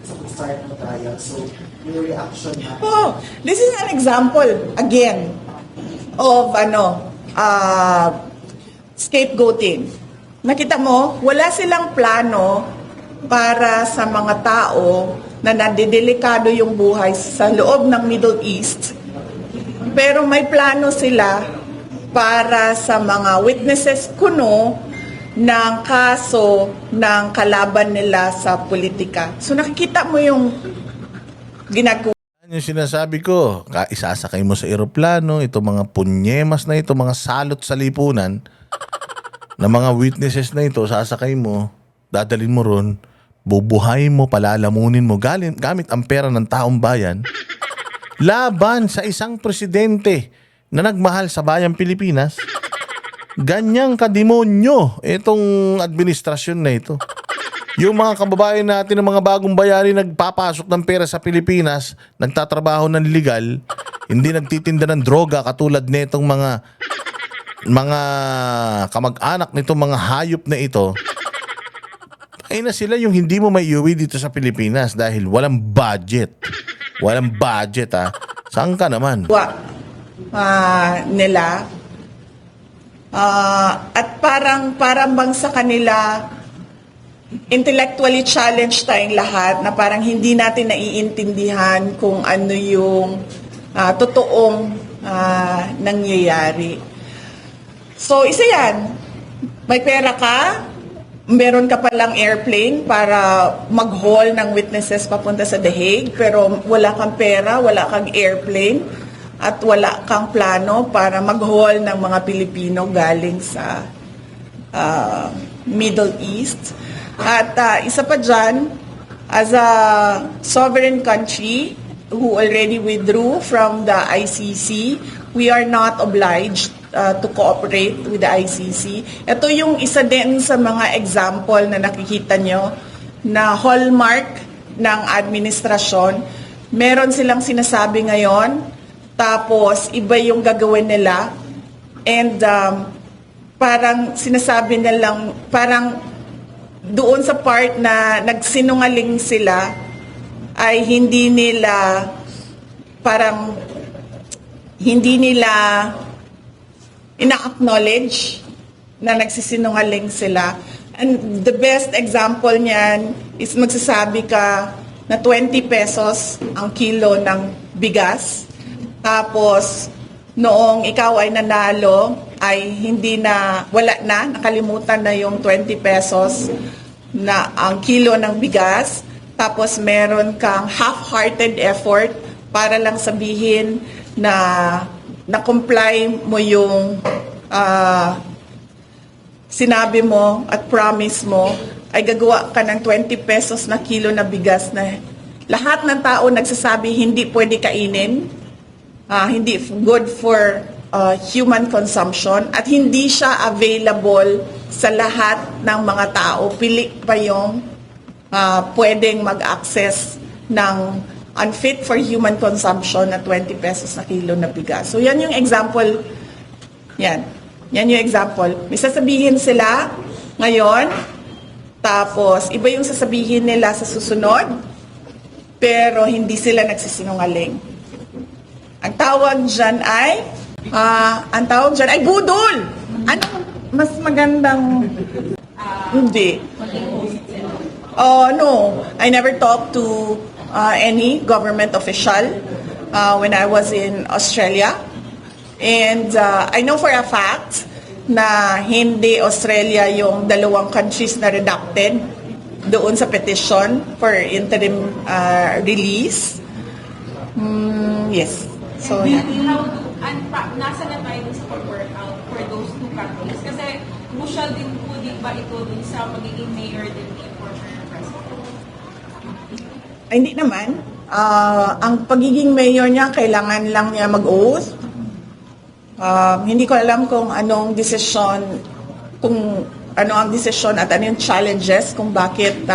sa start ng trial. So, may reaction na. Oh, this is an example, again, of scapegoating. Nakita mo, wala silang plano para sa mga tao na nadidelikado yung buhay sa loob ng Middle East. Pero may plano sila para sa mga witnesses kuno ng kaso ng kalaban nila sa politika. So nakikita mo yung ginagawa. Yan yung sinasabi ko, isasakay mo sa eroplano, ito mga punyemas na ito, mga salot sa lipunan, na mga witnesses na ito, sasakay mo, dadalin mo ron, bubuhayin mo, palalamunin mo, gamit ang pera ng taong bayan, laban sa isang presidente na nagmahal sa bayang Pilipinas. Ganyang kademonyo itong administrasyon na ito. Yung mga kababayan natin ng mga bagong bayani nagpapasok ng pera sa Pilipinas, nagtatrabaho ng legal, hindi nagtitinda ng droga katulad nitong mga kamag-anak nitong mga hayop na ito, ay na sila yung hindi mo may iuwi dito sa Pilipinas dahil walang budget. Walang budget, ha? Saan ka naman? Nila. At parang bang sa kanila, intellectually challenged tayong lahat na parang hindi natin naiintindihan kung ano yung totoong nangyayari. So, isa yan. May pera ka, meron ka palang airplane para mag-haul ng witnesses papunta sa The Hague, pero wala kang pera, wala kang airplane, at wala kang plano para mag-haul ng mga Pilipino galing sa Middle East. At isa pa dyan, as a sovereign country who already withdrew from the ICC, we are not obliged to cooperate with the ICC. Ito yung isa din sa mga example na nakikita nyo na hallmark ng administrasyon. Meron silang sinasabi ngayon, tapos iba yung gagawin nila, and parang sinasabi nilang, parang doon sa part na nagsinungaling sila, ay hindi nila ina-acknowledge na nagsisinungaling sila. And the best example niyan is magsasabi ka na 20 pesos ang kilo ng bigas. Tapos, noong ikaw ay nanalo, ay wala na, nakalimutan na yung 20 pesos na ang kilo ng bigas. Tapos, meron kang half-hearted effort para lang sabihin na comply mo yung sinabi mo at promise mo, ay gagawa ka ng 20 pesos na kilo na bigas na lahat ng tao nagsasabi hindi pwede kainin, hindi good for human consumption, at hindi siya available sa lahat ng mga tao. Pili pa yung pwedeng mag-access ng unfit for human consumption na 20 pesos na kilo na bigas. So yan yung example. Yan yung example. May sasabihin sila ngayon, tapos iba yung sasabihin nila sa susunod, pero hindi sila nagsisinungaling. Ang tawag dyan ay budol! Ano mas magandang hindi? Oh, no. I never talked to any government official when I was in Australia. And I know for a fact na hindi Australia yung dalawang countries na redacted doon sa petition for interim release. Yes. So, yeah. nasa na tayo dun sa pag-workout for those two countries? Kasi crucial din po, di ba, ito dun sa magiging mayor din ni former president? Ay, hindi naman. Ang pagiging mayor niya, kailangan lang niya mag-oath. Hindi ko alam kung anong desisyon, kung ano ang desisyon at ano yung challenges kung bakit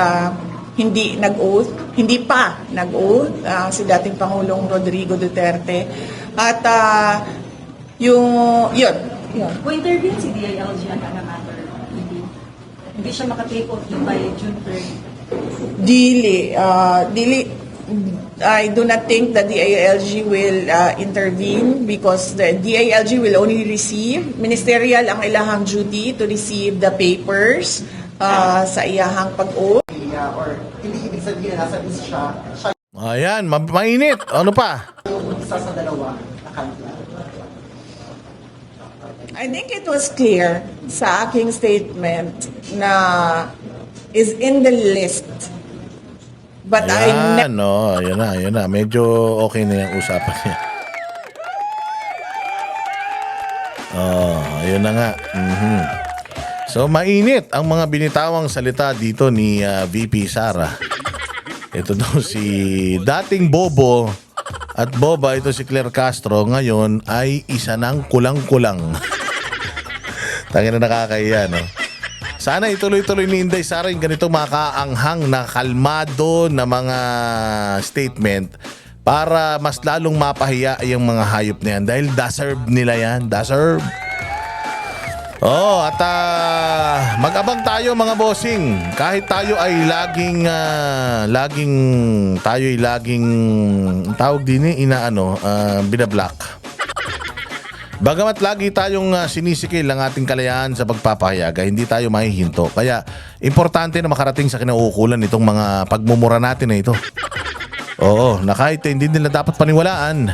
hindi nag-oath, hindi pa nag-oath si dating Pangulong Rodrigo Duterte. At yun. Kung intervene si DILG on the matter, hindi siya makatake off by June 3rd. Dili, I do not think that the DILG will intervene because the DILG will only receive, ministerial ang ilahang duty to receive the papers sa iyahang pag-oath. Or hindi ibig sabihin na nasa list siya Ayan, mainit. Ano pa? yung isa sa dalawa na country. I think it was clear sa aking statement na is in the list. But I Ayan, no. Ayan na. Medyo okay na yung usapan niya. Ayun na nga. So, mainit ang mga binitawang salita dito ni VP Sara. Ito daw si dating Bobo at Boba, ito si Claire Castro, ngayon ay isa ng kulang-kulang. Tangina na nakakahiya, no? Sana ituloy-tuloy ni Inday Sara yung ganito makaanghang na kalmado na mga statement para mas lalong mapahiya yung mga hayop na yan dahil deserve nila yan. Deserve. At mag-abang tayo mga bossing. Kahit tayo ay laging tawag din binablock. Bagamat lagi tayong sinisikil ang ating kalayaan sa pagpapahayaga, hindi tayo mahihinto. Kaya importante na makarating sa kinauukulan itong mga pagmumura natin na ito. Oo, na kahit hindi nila dapat paniwalaan,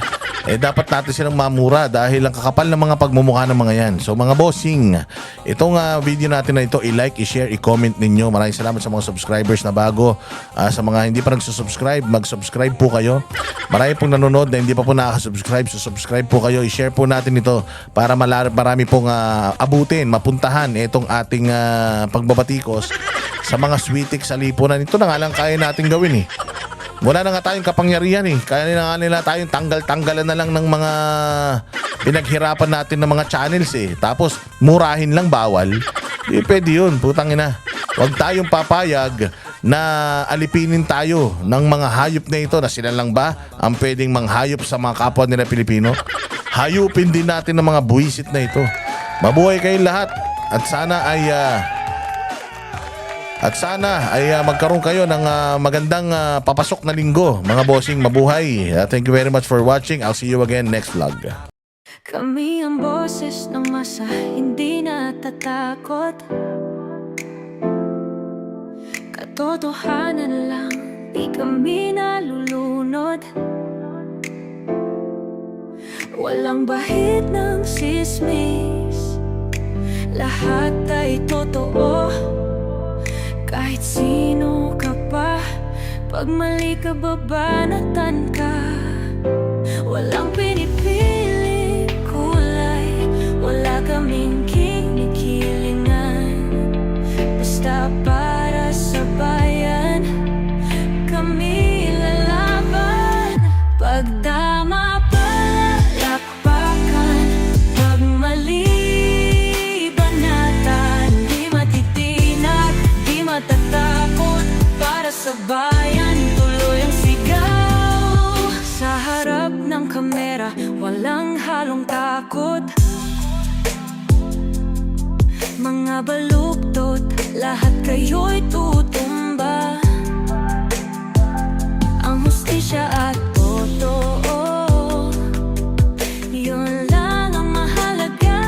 dapat natin silang mamura dahil ang kakapal ng mga pagmumukha ng mga yan. So mga bossing, itong video natin na ito, i-like, i-share, i-comment ninyo. Maraming salamat sa mga subscribers na bago. Sa mga hindi pa nagsusubscribe, mag-subscribe po kayo. Marami pong nanonood na hindi pa po nakaka-subscribe, subscribe po kayo. I-share po natin ito para marami pong abutin, mapuntahan itong ating pagbabatikos sa mga sweetik sa lipunan. Ito na nga lang kaya natin gawin eh. Wala na nga tayong kapangyarihan eh. Kaya na nga nila tayong tanggal-tanggalan na lang ng mga pinaghirapan natin ng mga channels eh. Tapos murahin lang bawal. Di pwede yun, putang ina. Huwag tayong papayag na alipinin tayo ng mga hayop na ito na sila lang ba ang pwedeng manghayop sa mga kapwa nila Pilipino. Hayupin din natin ng mga buwisit na ito. Mabuhay kayong lahat at sana ay magkaroon kayo ng magandang papasok na linggo. Mga bossing, mabuhay. Thank you very much for watching. I'll see you again next vlog. Kami ang boses ng masa, hindi natatakot. Katotohanan lang, di kami nalulunod. Walang bahid ng sismis, lahat ay totoo. Kahit sino ka pa, pag mali ka babanatan ka. Walang pinipili kulay, wala kaming kinikilingan. Basta para sa bayan, kami lalaban. Pagdama palakpakan, pag mali banatan. Di matitinag, di matatakot, para sa bayan tuloy ang sigaw. Sa harap ng kamera, walang halong takot. Mga baluktot, lahat kayo'y tutumba. Ang hustisya at totoo, yun lang ang mahalaga.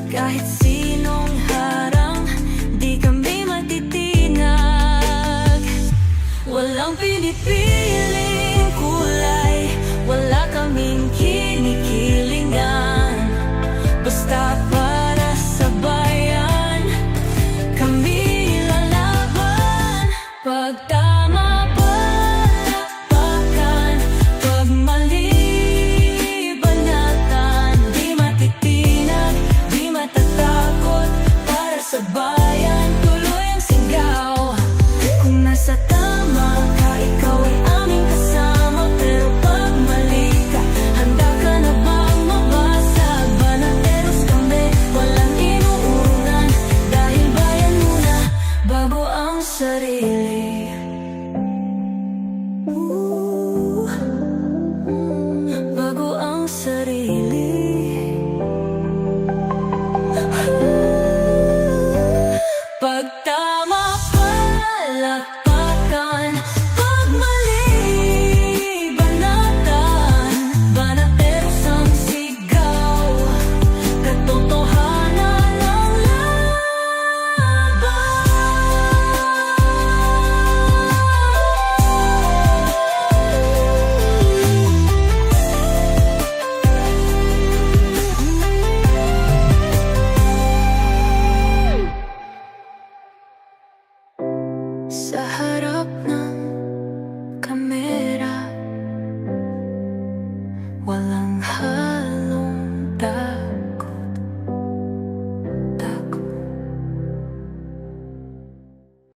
Kahit sinong harang, di kami matitinag. Walang pinipiling kulay, wala kaming kinikilingan. Basta para sa bayan, kami lalaban. Pag tama palakpakan, pag mali banatan. sarili. Bago ang sarili. Pag tama palakpakan, pag mali banatan, banatersang sigaw, katotohanan ng sa harap ng kamera.